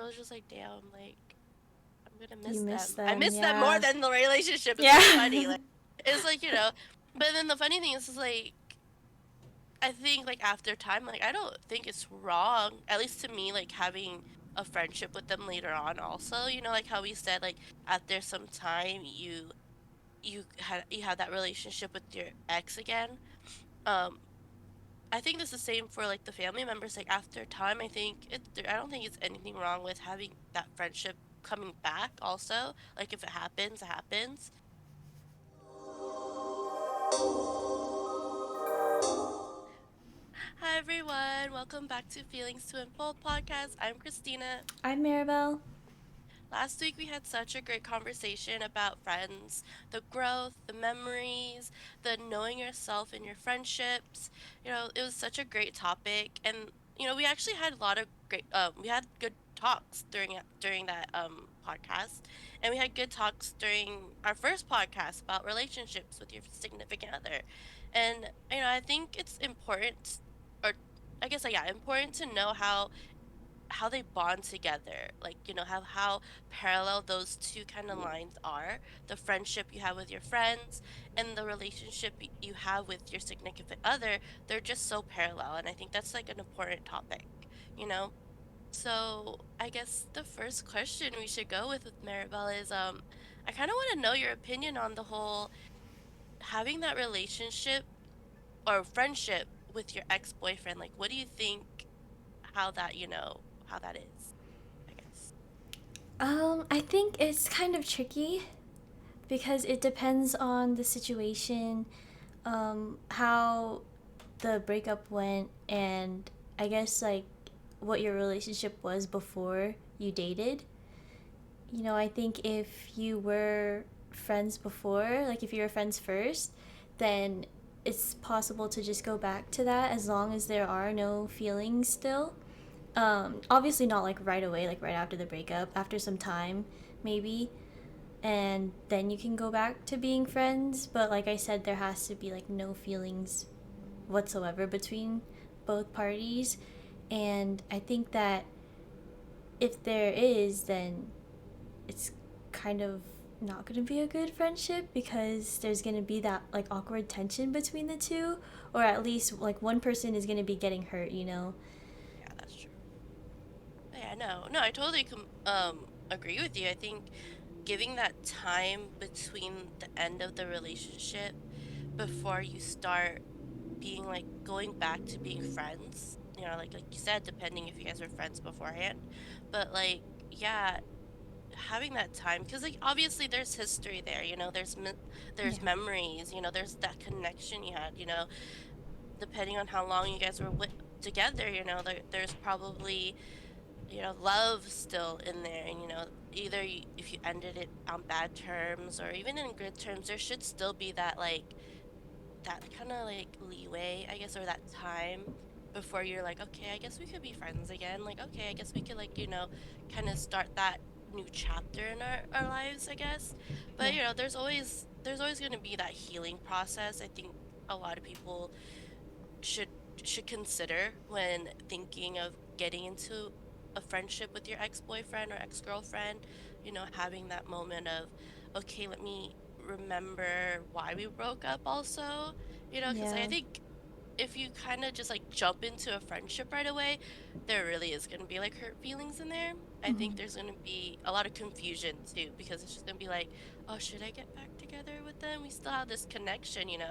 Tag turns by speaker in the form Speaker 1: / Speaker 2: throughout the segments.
Speaker 1: was just like, damn, like I'm gonna
Speaker 2: You
Speaker 1: miss
Speaker 2: miss
Speaker 1: them. I
Speaker 2: them,
Speaker 1: miss them more
Speaker 2: yeah.
Speaker 1: than the relationship. It's so
Speaker 2: Yeah.
Speaker 1: funny. Like it's like, but then the funny thing is like I think like after time, like I don't think it's wrong, at least to me, like having a friendship with them later on also, like how we said like after some time you had that relationship with your ex again. Um I think it's the same for like the family members. Like after time, I don't think it's anything wrong with having that friendship coming back also. Like if it happens, it happens. Hi everyone, welcome back to Feelings to Unfold podcast. I'm Christina.
Speaker 2: I'm Maribel.
Speaker 1: Last week we had such a great conversation about friends, the growth, the memories, the knowing yourself in your friendships. It was such a great topic, and we actually had a lot of we had good talks during that podcast, and we had good talks during our first podcast about relationships with your significant other. And I think it's important, or I guess like yeah, important to know how they bond together, like how parallel those two kind of lines are, the friendship you have with your friends and the relationship you have with your significant other. They're just so parallel, and I think that's like an important topic you know so I guess the first question we should go with Maribel is I kind of want to know your opinion on the whole having that relationship or friendship with your ex-boyfriend. Like what do you think, how that how that is, I guess.
Speaker 2: I think it's kind of tricky because it depends on the situation, how the breakup went, and I guess like what your relationship was before you dated. I think if you were friends before, like if you were friends first, then it's possible to just go back to that as long as there are no feelings still. Obviously not like right away, like right after the breakup, after some time, maybe, and then you can go back to being friends. But like I said, there has to be like no feelings whatsoever between both parties. And I think that if there is, then it's kind of not going to be a good friendship because there's going to be that like awkward tension between the two, or at least like one person is going to be getting hurt.
Speaker 1: Yeah, that's true. Yeah, no, I totally agree with you. I think giving that time between the end of the relationship before you start being like going back to being friends, like you said, depending if you guys were friends beforehand, but like yeah, having that time, because like obviously there's history there, there's
Speaker 2: Yeah.
Speaker 1: memories, there's that connection you had, depending on how long you guys were together, there's probably love still in there. And either if you ended it on bad terms or even in good terms, there should still be that kind of like leeway, I guess, or that time before you're like, okay, I guess we could be friends again. Like, okay, I guess we could like kind of start that new chapter in our lives, I guess. But
Speaker 2: Yeah.
Speaker 1: there's always going to be that healing process. I think a lot of people should should consider when thinking of getting into a friendship with your ex-boyfriend or ex-girlfriend, having that moment of, okay, let me remember why we broke up also, because I
Speaker 2: Yeah.
Speaker 1: think if you kind of just like jump into a friendship right away, there really is going to be like hurt feelings in there. I think
Speaker 2: Hmm.
Speaker 1: there's going to be a lot of confusion too, because it's just going to be like, oh, should I get back together with them? We still have this connection. And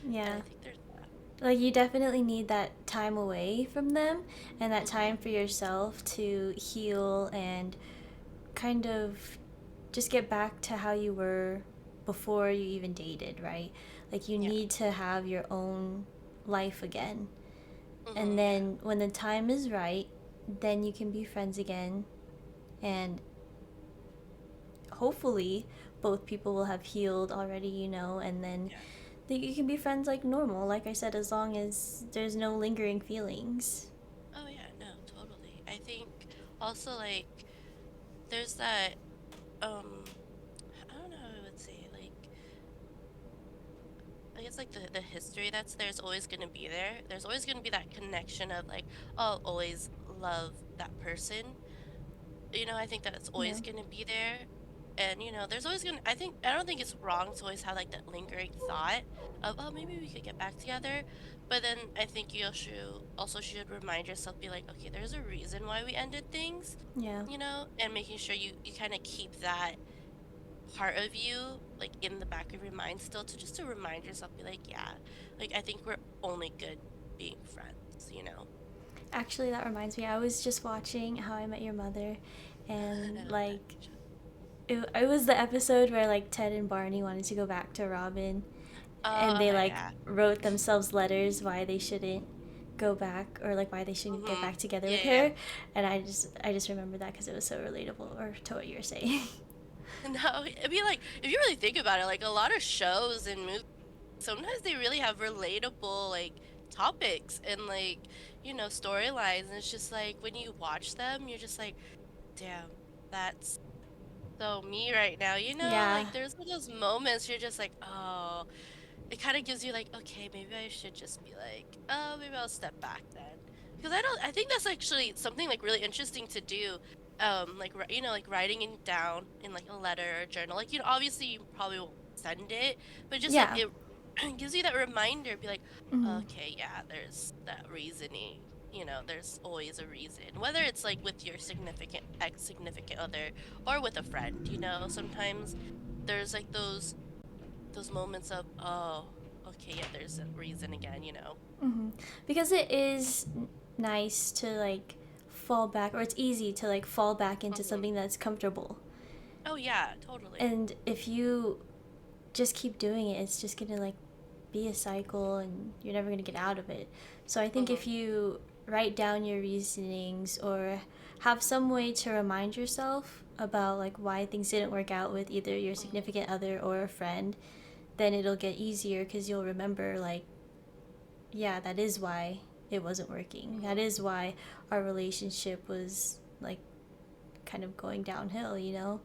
Speaker 2: Yeah.
Speaker 1: I think there's that.
Speaker 2: Like you definitely need that time away from them and that
Speaker 1: Hmm.
Speaker 2: time for yourself to heal and kind of just get back to how you were before you even dated, right? Like you
Speaker 1: Yeah.
Speaker 2: need to have your own life again. And
Speaker 1: Yeah.
Speaker 2: then when the time is right, then you can be friends again, and hopefully both people will have healed already, and then
Speaker 1: Yeah.
Speaker 2: you can be friends like normal, like I said, as long as there's no lingering feelings.
Speaker 1: Oh yeah, no, totally. I think also like there's that I don't know how I would say it, like I guess like the history that's there's always gonna be there. There's always gonna be that connection of like, oh, I'll always love that person. I think that it's
Speaker 2: Yeah.
Speaker 1: always gonna be there. And there's always gonna I don't think it's wrong to always have like that lingering thought of, oh, maybe we could get back together. But then I think you should remind yourself, be like, okay, there's a reason why we ended things,
Speaker 2: Yeah.
Speaker 1: and making sure you kind of keep that part of you like in the back of your mind still, to remind yourself, be like, yeah, like I think we're only good being friends.
Speaker 2: Actually, that reminds me. I was just watching How I Met Your Mother,
Speaker 1: I
Speaker 2: and
Speaker 1: love that
Speaker 2: like
Speaker 1: show.
Speaker 2: it was the episode where like Ted and Barney wanted to go back to Robin, and
Speaker 1: Oh,
Speaker 2: they
Speaker 1: okay,
Speaker 2: like
Speaker 1: yeah.
Speaker 2: wrote themselves letters why they shouldn't go back, or like why they shouldn't get
Speaker 1: Mm-hmm.
Speaker 2: back together
Speaker 1: Yeah,
Speaker 2: with
Speaker 1: yeah.
Speaker 2: her. And I just remember that because it was so relatable, or to what you were saying.
Speaker 1: No, I mean, like, if you really think about it, like a lot of shows and movies, sometimes they really have relatable like topics and like, storylines. And it's just like when you watch them, you're just like, damn, that's so me right now.
Speaker 2: Yeah.
Speaker 1: Like there's those moments you're just like, oh, it kind of gives you like, okay, maybe I should just be like, oh, maybe I'll step back then. Because I think that's actually something like really interesting to do. Like, like writing it down in like a letter or journal. Like, obviously you probably won't send it, but just like
Speaker 2: Yeah.
Speaker 1: it gives you that reminder, be like,
Speaker 2: Hmm.
Speaker 1: okay, yeah, there's that reasoning. There's always a reason. Whether it's like with your significant ex significant other or with a friend, sometimes there's like those moments of, oh, okay, yeah, there's a reason again.
Speaker 2: Hmm. Because it is nice to like fall back, or it's easy to like fall back into
Speaker 1: Hmm.
Speaker 2: something that's comfortable.
Speaker 1: Oh yeah, totally.
Speaker 2: And if you just keep doing it, it's just gonna like be a cycle, and you're never gonna get out of it. So I think
Speaker 1: Hmm.
Speaker 2: if you write down your reasonings, or have some way to remind yourself about like why things didn't work out with either your
Speaker 1: Hmm.
Speaker 2: significant other or a friend, then it'll get easier because you'll remember like, yeah, that is why it wasn't working. That
Speaker 1: Hmm.
Speaker 2: is why our relationship was like kind of going downhill.
Speaker 1: Hmm.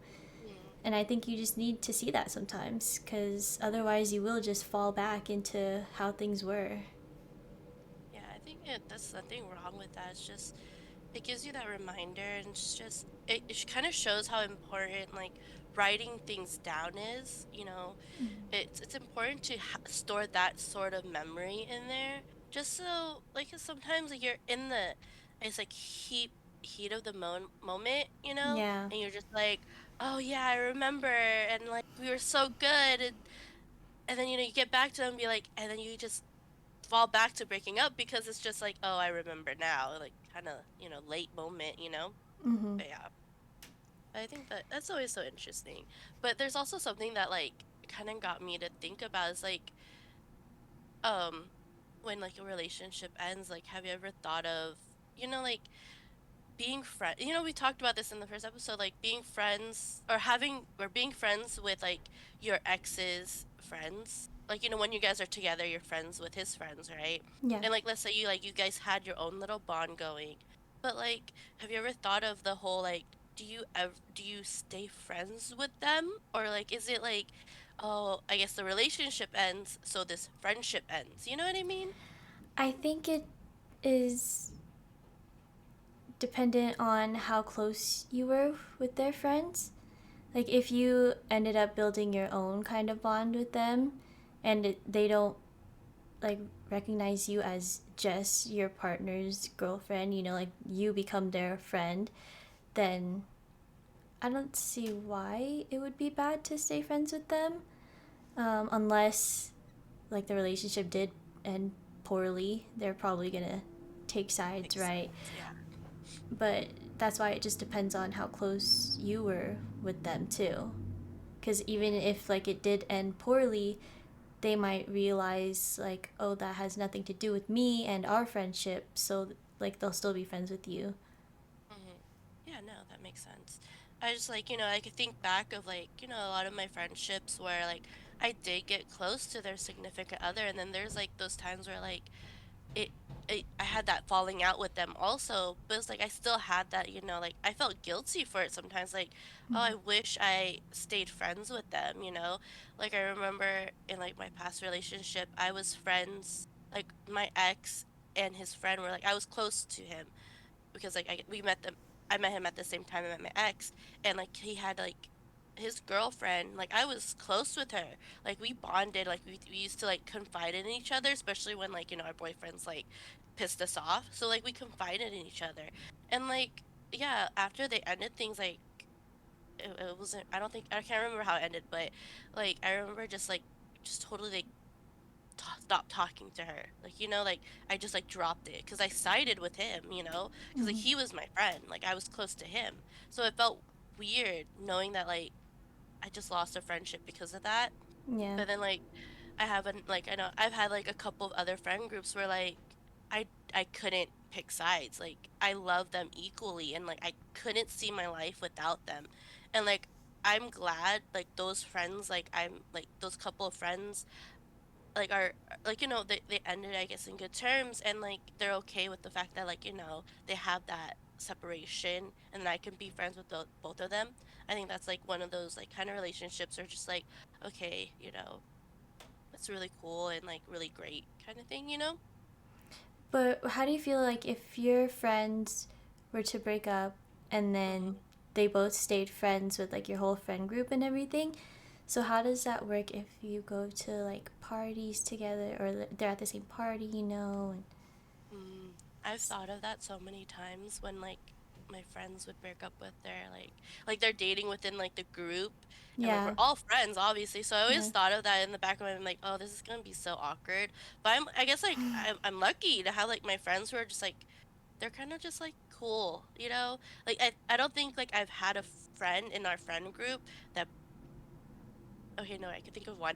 Speaker 2: And I think you just need to see that sometimes, because otherwise you will just fall back into how things were.
Speaker 1: Yeah, I think that's nothing wrong with that. It's just it gives you that reminder, and it kind of shows how important like writing things down is. It's important to store that sort of memory in there, just so like 'cause sometimes like you're in the it's like heat of the moment,
Speaker 2: Yeah.
Speaker 1: and you're just like, oh yeah, I remember, and like we were so good, and then you get back to them, and be like, and then you just fall back to breaking up because it's just like, oh, I remember now, like kind of late moment.
Speaker 2: Mm-hmm.
Speaker 1: But yeah, I think that's always so interesting. But there's also something that like kind of got me to think about is like, um when like a relationship ends, like have you ever thought of, like being friend we talked about this in the first episode, like being friends or being friends with like your ex's friends, like when you guys are together, you're friends with his friends, right?
Speaker 2: Yeah.
Speaker 1: And like let's say you guys had your own little bond going, but like have you ever thought of the whole like, do you stay friends with them, or like is it like, oh, I guess the relationship ends so this friendship ends, you know what I mean?
Speaker 2: I think it is dependent on how close you were with their friends. Like, if you ended up building your own kind of bond with them, and they don't like recognize you as just your partner's girlfriend, like you become their friend, then I don't see why it would be bad to stay friends with them, unless like the relationship did end poorly. They're probably gonna take sides,
Speaker 1: Makes
Speaker 2: right?
Speaker 1: sense, yeah.
Speaker 2: But that's why it just depends on how close you were with them too. Because even
Speaker 1: Yeah.
Speaker 2: if like it did end poorly, they might realize like, oh, that has nothing to do with me and our friendship, so like they'll still be friends with you.
Speaker 1: Hmm. Yeah, no, that makes sense. I just like, I could think back of like, a lot of my friendships where like I did get close to their significant other, and then there's like those times where like it, I had that falling out with them also, but it's like I still had that, like I felt guilty for it sometimes, like, oh, I wish I stayed friends with them. Like I remember in like my past relationship, I was friends, like my ex and his friend were like, I was close to him because like we met them I met him at the same time I met my ex, and like he had like his girlfriend, like I was close with her. Like we bonded, like we used to like confide in each other, especially when like, our boyfriends like pissed us off. So like we confided in each other. And like yeah, after they ended things like it wasn't, I don't think, I can't remember how it ended, but like I remember just like just totally like stopped talking to her. Like, like I just like dropped it because I sided with him, because like
Speaker 2: Hmm.
Speaker 1: he was my friend. Like I was close to him. So it felt weird knowing that like I just lost a friendship because of that.
Speaker 2: Yeah.
Speaker 1: But then like I haven't like I know I've had like a couple of other friend groups where like I I couldn't pick sides. Like I love them equally and like I couldn't see my life without them. And like I'm glad like those friends like I'm like those couple of friends like are like they ended I guess in good terms and like they're okay with the fact that like they have that separation and I can be friends with both of them. I think that's like one of those like kind of relationships are just like okay, it's really cool and like really great kind of thing.
Speaker 2: But how do you feel like if your friends were to break up and then
Speaker 1: Hmm.
Speaker 2: they both stayed friends with like your whole friend group and everything? So how does that work if you go to like parties together or they're at the same party, And
Speaker 1: I've thought of that so many times when like my friends would break up with their like they're dating within like the group and like we're
Speaker 2: yeah,
Speaker 1: all friends obviously. So I always
Speaker 2: yeah.
Speaker 1: thought of that in the back of my mind like, oh, this is gonna be so awkward. But I guess like I'm lucky to have like my friends who are just like they're kind of just like cool. Like I don't think like I've had a friend in our friend group that okay, no, I can think of one.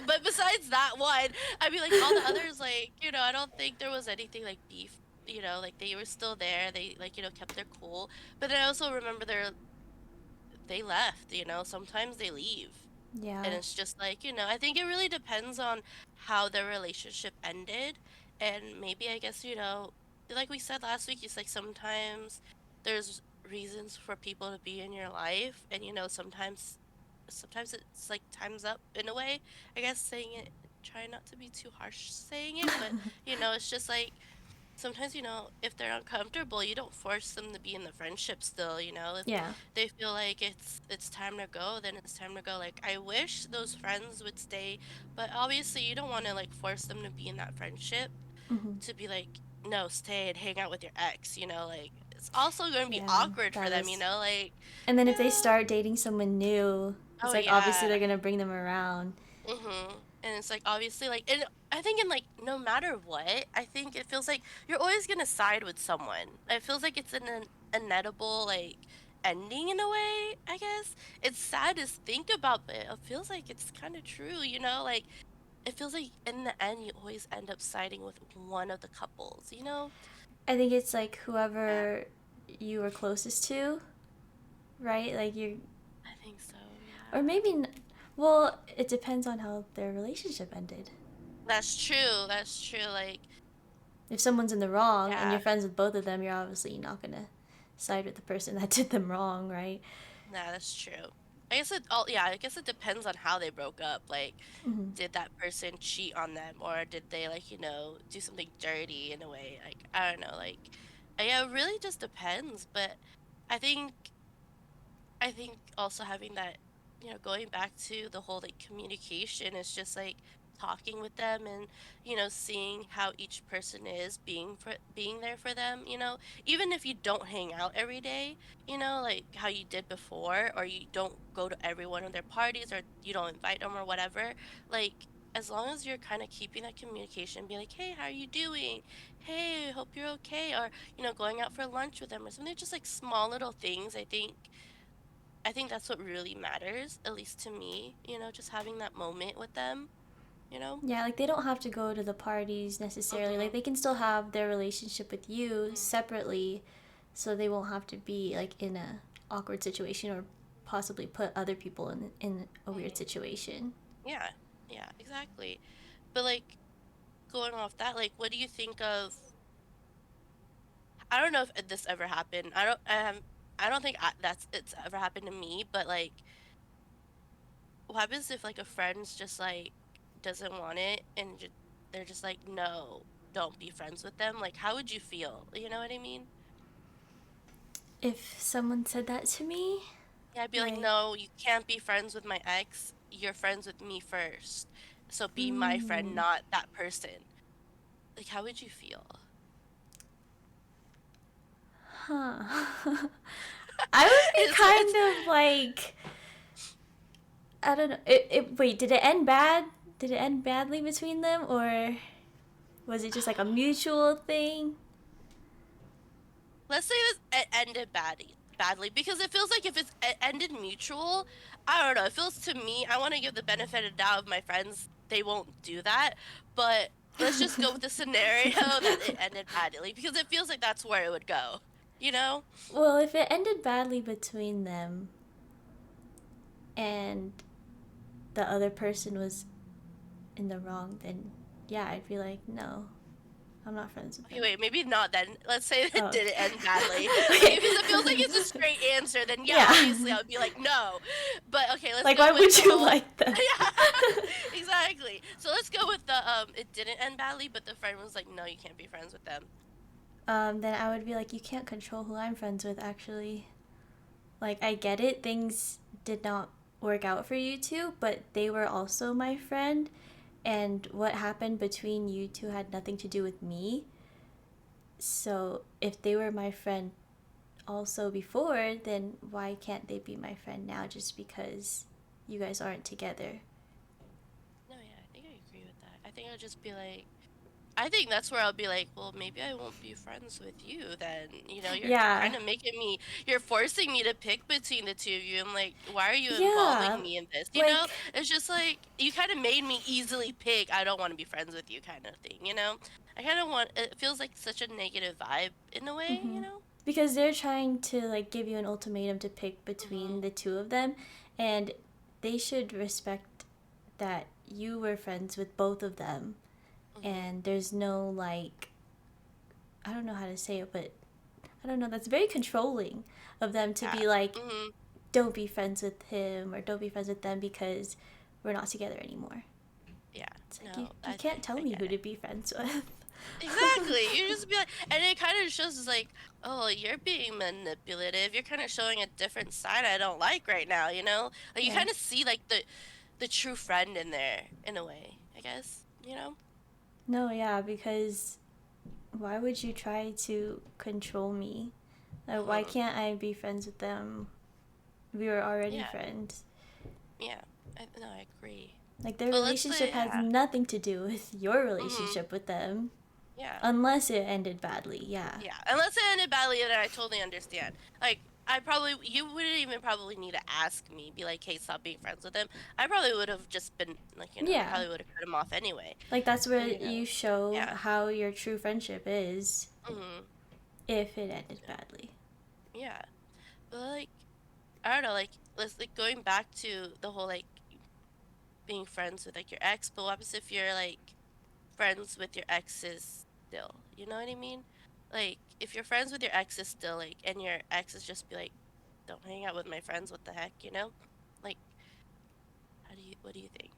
Speaker 1: But besides that one, I mean, like all the others, like, I don't think there was anything like beef, like they were still there. They like, kept their cool. But then I also remember they left, sometimes they leave. And
Speaker 2: Yeah.
Speaker 1: it's just like, I think it really depends on how the relationship ended. And maybe I guess, like we said last week, it's like sometimes there's reasons for people to be in your life and sometimes it's like time's up in a way. I guess saying it try not to be too harsh saying it, but it's just like sometimes, if they're uncomfortable, you don't force them to be in the friendship still, if
Speaker 2: Yeah.
Speaker 1: they feel like it's time to go, then it's time to go. Like I wish those friends would stay, but obviously you don't want to like force them to be in that friendship
Speaker 2: Hmm.
Speaker 1: to be like, no, stay and hang out with your ex, like it's also going to be
Speaker 2: Yeah,
Speaker 1: awkward for
Speaker 2: that
Speaker 1: them,
Speaker 2: is.
Speaker 1: like
Speaker 2: And then if they
Speaker 1: yeah.
Speaker 2: start dating someone new, it's
Speaker 1: Oh
Speaker 2: like obviously
Speaker 1: yeah.
Speaker 2: they're gonna bring them around.
Speaker 1: And it's like obviously like and I think in like no matter what, I think it feels like you're always gonna side with someone. It feels like it's an inedible like ending in a way, I guess. It's sad to think about, but it feels like it's kind of true, Like it feels like in the end you always end up siding with one of the couples.
Speaker 2: I think it's like
Speaker 1: Yeah,
Speaker 2: whoever you were closest to, right? Like you,
Speaker 1: I think so,
Speaker 2: or
Speaker 1: yeah.
Speaker 2: maybe, well, it depends on how their relationship ended.
Speaker 1: That's true. That's true. Like,
Speaker 2: If someone's in the wrong and
Speaker 1: yeah.
Speaker 2: you're friends with both of them, you're obviously not gonna side with the person that did them wrong, right?
Speaker 1: Nah, that's true. I guess it all yeah, I guess it depends on how they broke up. Like,
Speaker 2: Hmm.
Speaker 1: did that person cheat on them or did they like, do something dirty in a way? Like, I don't know, like yeah, it really just depends, but I think I think also having that, going back to the whole like communication is just like talking with them and, seeing how each person is being there for them, even if you don't hang out every day, like how you did before, or you don't go to every one of their parties or you don't invite them or whatever, like as long as you're kind of keeping that communication, be like, hey, how are you doing? Hey, hope you're okay. Or, going out for lunch with them or something, just like small little things, I think that's what really matters, at least to me, just having that moment with them, you know?
Speaker 2: Yeah, like they don't have to go to the parties necessarily. Like
Speaker 1: Mhm.
Speaker 2: they can still have their relationship with you
Speaker 1: Mhm.
Speaker 2: separately, so they won't have to be like in a awkward situation or possibly put other people in a weird
Speaker 1: Mhm.
Speaker 2: situation.
Speaker 1: Yeah. Yeah, exactly. But like going off that, like what do you think of I don't know if this ever happened. I don't think it's ever happened to me, but like what happens if like a friend's just like doesn't want it and they're just like no, don't be friends with them? Like how would you feel? You know what I mean?
Speaker 2: If someone said that to me,
Speaker 1: Yeah, I'd be like,
Speaker 2: like,
Speaker 1: no, you can't be friends with my ex. You're friends with me first. So be my friend,
Speaker 2: mm,
Speaker 1: not that person. Like, how would you feel?
Speaker 2: huh. I would be
Speaker 1: It's
Speaker 2: kind of like, I don't know. Wait, did it end bad? Did it end badly between them, or was it just like a mutual thing?
Speaker 1: let's say this ended badly because it feels like if it ended mutual, I don't know. It feels to me I want to give the benefit of the doubt of my friends. They won't do that, but let's just go with the scenario that it ended badly because it feels like that's where it would go. You know?
Speaker 2: Well, if it ended badly between them and the other person was in the wrong, then yeah, I'd be like, no, I'm not friends with
Speaker 1: Okay,
Speaker 2: them.
Speaker 1: wait, maybe not then. Let's say
Speaker 2: Oh,
Speaker 1: it didn't
Speaker 2: okay.
Speaker 1: end badly. Like,
Speaker 2: Okay.
Speaker 1: because it feels like it's a straight answer, then yeah, obviously
Speaker 2: Yeah.
Speaker 1: I would be like, no. But okay, let's
Speaker 2: Like,
Speaker 1: go
Speaker 2: why
Speaker 1: with
Speaker 2: would
Speaker 1: the
Speaker 2: you
Speaker 1: whole
Speaker 2: like them?
Speaker 1: yeah, exactly. So let's go with the it didn't end badly, but the friend was like, no, you can't be friends with them.
Speaker 2: Then I would be like, you can't control who I'm friends with, actually. Like, I get it, things did not work out for you two, but they were also my friend, and what happened between you two had nothing to do with me. So, if they were my friend also before, then why can't they be my friend now just because you guys aren't together?
Speaker 1: No, yeah, I think I agree with that. I think I'll just be like, I think that's where I'll be like, well, maybe I won't be friends with you then. You know, you're
Speaker 2: Yeah.
Speaker 1: kind of making me, you're forcing me to pick between the two of you. I'm like, why are you
Speaker 2: Yeah.
Speaker 1: involving me in this? You know,
Speaker 2: Like,
Speaker 1: it's just like, you kind of made me easily pick, I don't want to be friends with you kind of thing, you know? I kind of want, it feels like such a negative vibe in a way, you
Speaker 2: hmm
Speaker 1: know?
Speaker 2: because they're trying to like give you an ultimatum to pick between
Speaker 1: Mm-hmm.
Speaker 2: the two of them, and they should respect that you were friends with both of them,
Speaker 1: Mm-hmm.
Speaker 2: and there's no like, I don't know how to say it, but I don't know, that's very controlling of them to
Speaker 1: Yeah.
Speaker 2: be like,
Speaker 1: Mm-hmm.
Speaker 2: don't be friends with him or don't be friends with them because we're not together anymore.
Speaker 1: Yeah.
Speaker 2: It's like,
Speaker 1: No,
Speaker 2: you can't tell
Speaker 1: I
Speaker 2: me
Speaker 1: get
Speaker 2: who
Speaker 1: it.
Speaker 2: to be friends with.
Speaker 1: Exactly. You just be like, and it kind of shows like, oh, you're being manipulative. You're kind of showing a different side I don't like right now, you know? Like you
Speaker 2: Yeah.
Speaker 1: kind of see like the true friend in there in a way, I guess, you know?
Speaker 2: No, yeah, because why would you try to control me? Like, why
Speaker 1: Mhm.
Speaker 2: can't I be friends with them? We were already
Speaker 1: Yeah.
Speaker 2: friends.
Speaker 1: Yeah. No, I agree.
Speaker 2: Like, their
Speaker 1: But let's
Speaker 2: relationship
Speaker 1: say
Speaker 2: has
Speaker 1: yeah.
Speaker 2: nothing to do with your
Speaker 1: Mhm.
Speaker 2: relationship with them.
Speaker 1: Yeah.
Speaker 2: Unless it ended badly, yeah.
Speaker 1: Yeah. Unless it ended badly, then I totally understand. Like I probably you wouldn't even probably need to ask me, be like, "Hey, stop being friends with him." I probably would have just been like, I
Speaker 2: Yeah.
Speaker 1: probably would have cut him off anyway.
Speaker 2: Like, that's where
Speaker 1: And
Speaker 2: you show
Speaker 1: yeah.
Speaker 2: how your true friendship is
Speaker 1: Mhm.
Speaker 2: if it ended badly.
Speaker 1: Yeah. But like I don't know, like let's like going back to the whole like being friends with like your ex, but what happens if you're like friends with your exes still? You know what I mean? Like if you're friends with your exes still, like and your exes just be like, don't hang out with my friends, what the heck, you know? Like how do you what do you think?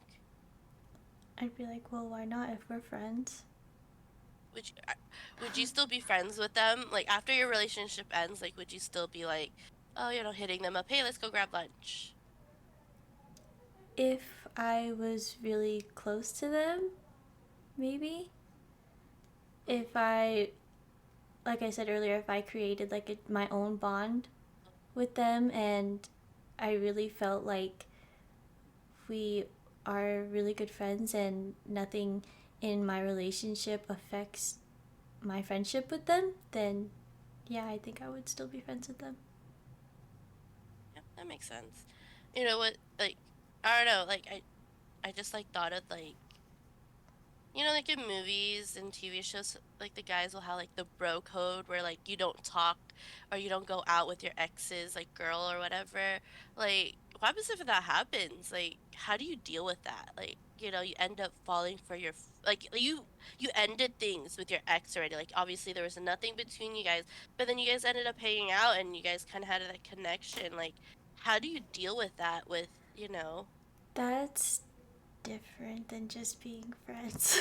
Speaker 2: I'd be like, well, why not if we're friends?
Speaker 1: Would you would you still be friends with them? Like after your relationship ends, like would you still be like, oh, hitting them up, hey, let's go grab lunch?
Speaker 2: If I was really close to them, maybe.
Speaker 1: Mm,
Speaker 2: If I, like I said earlier, if I created like my own bond with them and I really felt like we are really good friends and nothing in my relationship affects my friendship with them, then yeah, I think I would still be friends with them.
Speaker 1: yeah, that makes sense. You know what? Like I don't know. Like I just like thought of like like in movies and TV shows, like the guys will have like the bro code where like you don't talk or you don't go out with your ex's like girl or whatever. Like, what happens if that happens? Like, how do you deal with that? Like, you end up falling for like you ended things with your ex already. Like, obviously there was nothing between you guys, but then you guys ended up hanging out and you guys kind of had that connection. Like, how do you deal with that with?
Speaker 2: That's different than just being friends.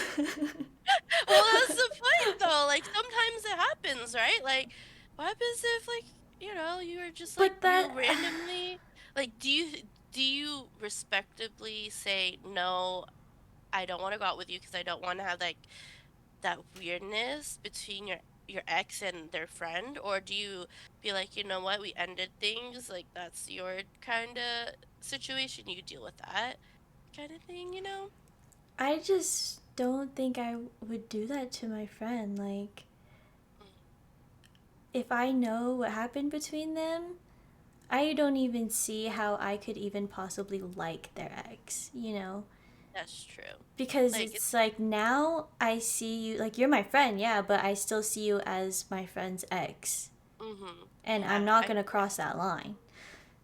Speaker 1: Well, that's the point though. Like sometimes it happens, right? Like what happens if like you were just like
Speaker 2: But
Speaker 1: you
Speaker 2: that
Speaker 1: randomly like do you respectably say no, I don't want to go out with you because I don't want to have like that weirdness between your ex and their friend, or do you be like, you know what, we ended things, like that's your kind of situation, you deal with that kind of thing?
Speaker 2: I just don't think I would do that to my friend. Like,
Speaker 1: Mm,
Speaker 2: if I know what happened between them, I don't even see how I could even possibly like their ex, you know?
Speaker 1: that's true.
Speaker 2: Because
Speaker 1: Like it's
Speaker 2: it's like now I see you, like, you're my friend, yeah, but I still see you as my friend's ex. And I'm
Speaker 1: yeah,
Speaker 2: not
Speaker 1: I
Speaker 2: gonna
Speaker 1: yeah,
Speaker 2: cross that line.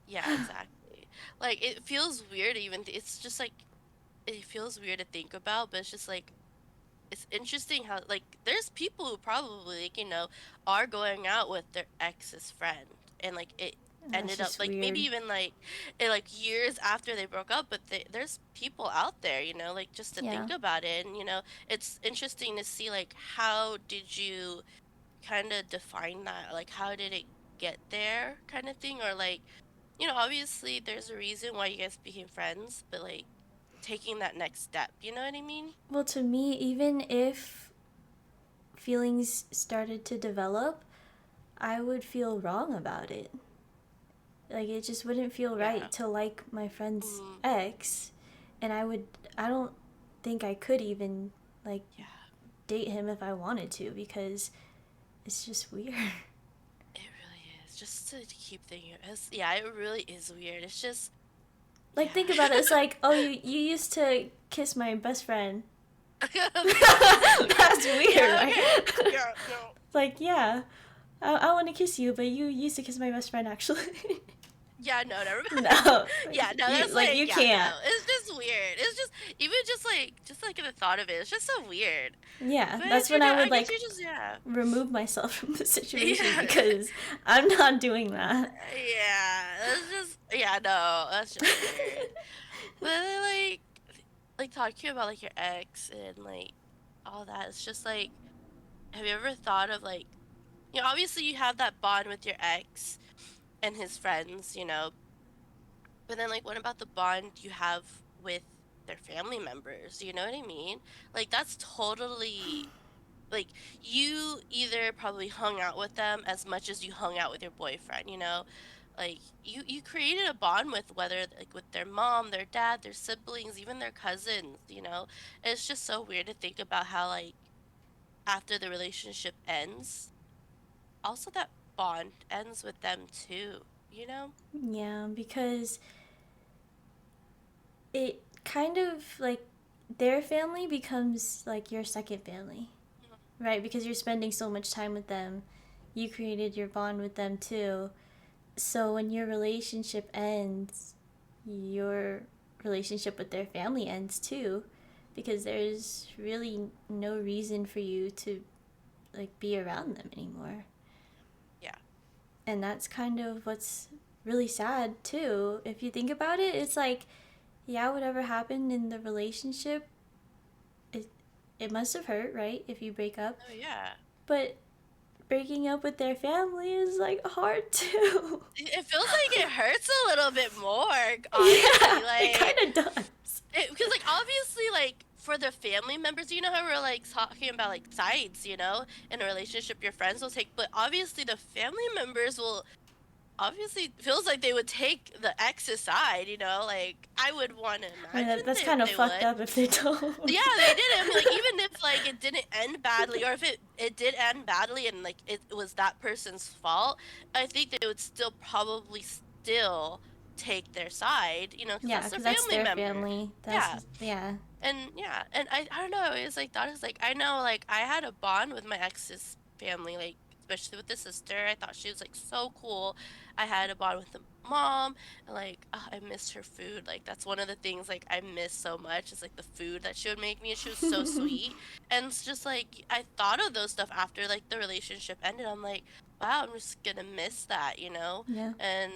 Speaker 1: yeah, exactly. Like it feels weird even it's just like it feels weird to think about, but it's just like it's interesting how like there's people who probably like, are going out with their ex's friend and like it
Speaker 2: That's
Speaker 1: ended up
Speaker 2: just
Speaker 1: like maybe
Speaker 2: weird.
Speaker 1: even like like years after they broke up, but there's people out there, like just to
Speaker 2: Yeah.
Speaker 1: think about it, and it's interesting to see like how did you kind of define that, like how did it get there kind of thing, or like obviously there's a reason why you guys became friends, but like taking that next step, you know what I mean?
Speaker 2: Well, to me, even if feelings started to develop, I would feel wrong about it. Like, it just wouldn't feel
Speaker 1: Yeah.
Speaker 2: right to like my friend's
Speaker 1: Mm,
Speaker 2: ex, and I don't think I could even, like,
Speaker 1: yeah,
Speaker 2: date him if I wanted to because it's just weird.
Speaker 1: it really is. Just to keep thinking, yeah, it really is weird. It's just,
Speaker 2: Like, think
Speaker 1: yeah.
Speaker 2: about it. It's like, oh, you used to kiss my best friend.
Speaker 1: That's
Speaker 2: That's
Speaker 1: weird.
Speaker 2: weird,
Speaker 1: Yeah,
Speaker 2: right?
Speaker 1: okay. Yeah, no.
Speaker 2: It's like, yeah, I want to kiss you, but you used to kiss my best friend, actually.
Speaker 1: Yeah, no, never mind.
Speaker 2: No,
Speaker 1: Yeah, no,
Speaker 2: you
Speaker 1: that's
Speaker 2: like
Speaker 1: like,
Speaker 2: you
Speaker 1: yeah,
Speaker 2: can't.
Speaker 1: no. It's just weird. It's just, even just like in the thought of it, it's just so weird.
Speaker 2: Yeah,
Speaker 1: But,
Speaker 2: that's when I
Speaker 1: I
Speaker 2: would
Speaker 1: guess
Speaker 2: like
Speaker 1: you just, yeah.
Speaker 2: remove myself from the situation
Speaker 1: Yeah.
Speaker 2: because I'm not doing that.
Speaker 1: Yeah, that's just, yeah, no, that's just weird. But then, like talking about like your ex and like all that, it's just like, have you ever thought of like, obviously you have that bond with your ex and his friends, but then like what about the bond you have with their family members? You know what I mean? Like that's totally like you either probably hung out with them as much as you hung out with your boyfriend, like you created a bond with whether like with their mom, their dad, their siblings, even their cousins, it's just so weird to think about how like after the relationship ends, also that bond ends with them too.
Speaker 2: Yeah, because it kind of like their family becomes like your second family,
Speaker 1: Mhm.
Speaker 2: right? Because you're spending so much time with them. You created your bond with them too. So when your relationship ends, your relationship with their family ends too because there's really no reason for you to like be around them anymore.
Speaker 1: Yeah.
Speaker 2: And that's kind of what's really sad too. If you think about it, it's like, yeah, whatever happened in the relationship, it it must have hurt, right? If you break up.
Speaker 1: Oh yeah.
Speaker 2: But breaking up with their family is like hard too.
Speaker 1: It feels like it hurts a little bit more, honestly.
Speaker 2: Yeah, it
Speaker 1: Like,
Speaker 2: kind of does.
Speaker 1: because, like, obviously, like, for the family members, how we're, like, talking about, like, sides, in a relationship your friends will take, but obviously the family members will obviously feels like they would take the ex's side, like, I would want to
Speaker 2: I mean,
Speaker 1: imagine
Speaker 2: that's
Speaker 1: that
Speaker 2: kind of
Speaker 1: they
Speaker 2: fucked
Speaker 1: would.
Speaker 2: up if they don't.
Speaker 1: Yeah, they did it. I mean, like, even if, like, it didn't end badly, or if it did end badly and, like, it was that person's fault, I think they would still probably still take their side, because
Speaker 2: Yeah,
Speaker 1: that's their
Speaker 2: because that's
Speaker 1: family
Speaker 2: their
Speaker 1: member.
Speaker 2: family.
Speaker 1: Yeah.
Speaker 2: Yeah.
Speaker 1: And yeah, and I don't know, it's like that is like I know like I had a bond with my ex's family, like especially with the sister. I thought she was like so cool. I had a bond with the mom, and like I missed her food. Like that's one of the things like I miss so much is like the food that she would make me. She was so sweet. And it's just like I thought of those stuff after like the relationship ended. I'm like, wow, I'm just gonna miss that.
Speaker 2: Yeah.
Speaker 1: And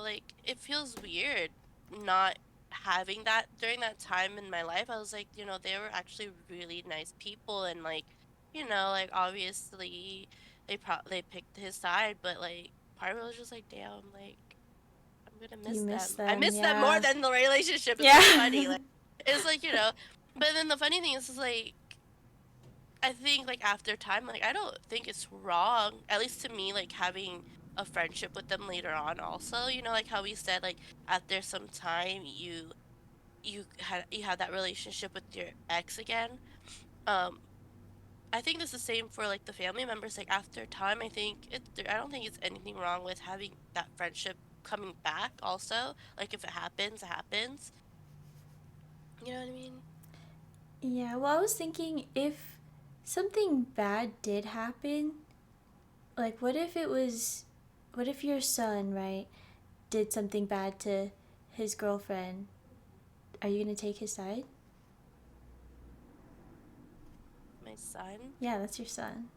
Speaker 1: like it feels weird not having that during that time in my life. I was like, they were actually really nice people, and like, like obviously they picked his side, but like part where I was just like, damn, like I'm gonna
Speaker 2: You
Speaker 1: miss
Speaker 2: miss
Speaker 1: them. I
Speaker 2: them,
Speaker 1: miss them more
Speaker 2: yeah.
Speaker 1: than the relationship. It's so funny.
Speaker 2: Yeah.
Speaker 1: Like it's like, but then the funny thing is like I think like after time, like I don't think it's wrong, at least to me, like having a friendship with them later on also, like how we said like after some time you had that relationship with your ex again. Um I think it's the same for like the family members. Like after time, I don't think it's anything wrong with having that friendship coming back also. Like if it happens, it happens. You know what I mean?
Speaker 2: Yeah, well, I was thinking if something bad did happen, like what if your son, right, did something bad to his girlfriend? Are you gonna take his side?
Speaker 1: My son,
Speaker 2: Yeah, that's your son.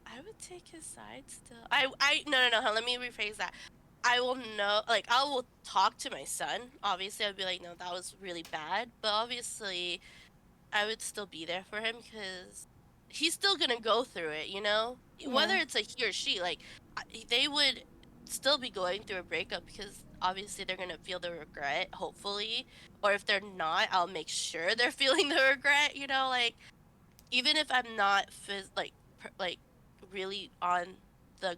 Speaker 1: I would take his side still. No, no, no, let me rephrase that. I will know, like, I will talk to my son. Obviously, I'd be like, no, that was really bad. But obviously, I would still be there for him because he's still gonna go through it. Whether
Speaker 2: Yeah,
Speaker 1: it's a he or she, like they would still be going through a breakup because obviously they're gonna feel the regret, hopefully. Or if they're not, I'll make sure they're feeling the regret. Like even if I'm not like really on the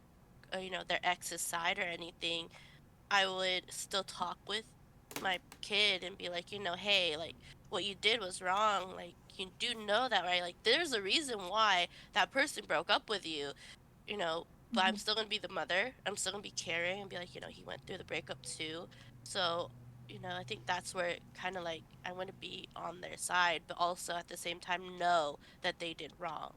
Speaker 1: their ex's side or anything, I would still talk with my kid and be like, hey, like what you did was wrong. Like you do know that, right? Like there's a reason why that person broke up with you, but I'm still gonna be the mother. I'm still gonna be caring and be like, he went through the breakup too. So, I think that's where it kind of like I want to be on their side, but also at the same time know that they did wrong.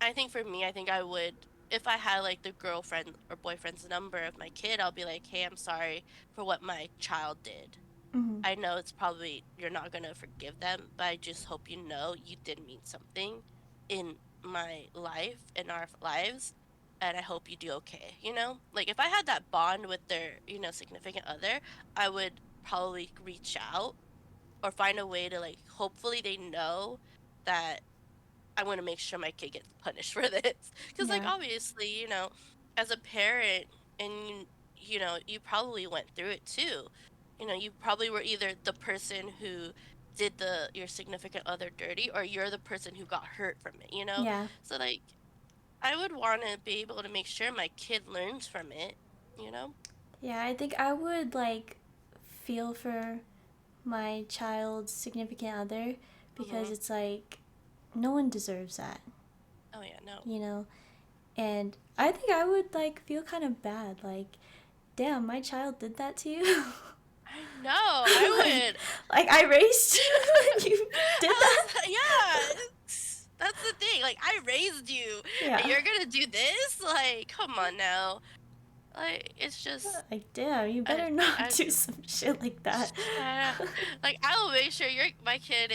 Speaker 1: I think for me, I think I would, if I had like the girlfriend or boyfriend's number of my kid, I'll be like, hey, I'm sorry for what my child did.
Speaker 2: mm-hmm.
Speaker 1: I know it's probably, you're not going to forgive them, but I just hope you know you did mean something in my life, in our lives, and I hope you do okay. Like if I had that bond with their significant other, I would probably reach out or find a way to like, hopefully they know that I want to make sure my kid gets punished for this. Because, like,
Speaker 2: Yeah,
Speaker 1: obviously, as a parent, and you probably went through it too. You probably were either the person who did your significant other dirty, or you're the person who got hurt from it.
Speaker 2: yeah,
Speaker 1: So, like, I would want to be able to make sure my kid learns from it.
Speaker 2: yeah. I think I would like feel for my child's significant other because
Speaker 1: Hmm.
Speaker 2: it's like no one deserves that,
Speaker 1: Oh, yeah, no.
Speaker 2: you know? And I think I would like feel kind of bad. Like, damn, my child did that to you.
Speaker 1: I know. I
Speaker 2: like,
Speaker 1: would.
Speaker 2: like I raised you and you did that.
Speaker 1: Yeah, that's the thing. Like, I raised you, and
Speaker 2: Yeah.
Speaker 1: you're gonna do this? Like, come on now. Like, it's just,
Speaker 2: Like, damn, you
Speaker 1: I,
Speaker 2: better not
Speaker 1: I
Speaker 2: do some shit like that.
Speaker 1: uh, like, I will make sure my kid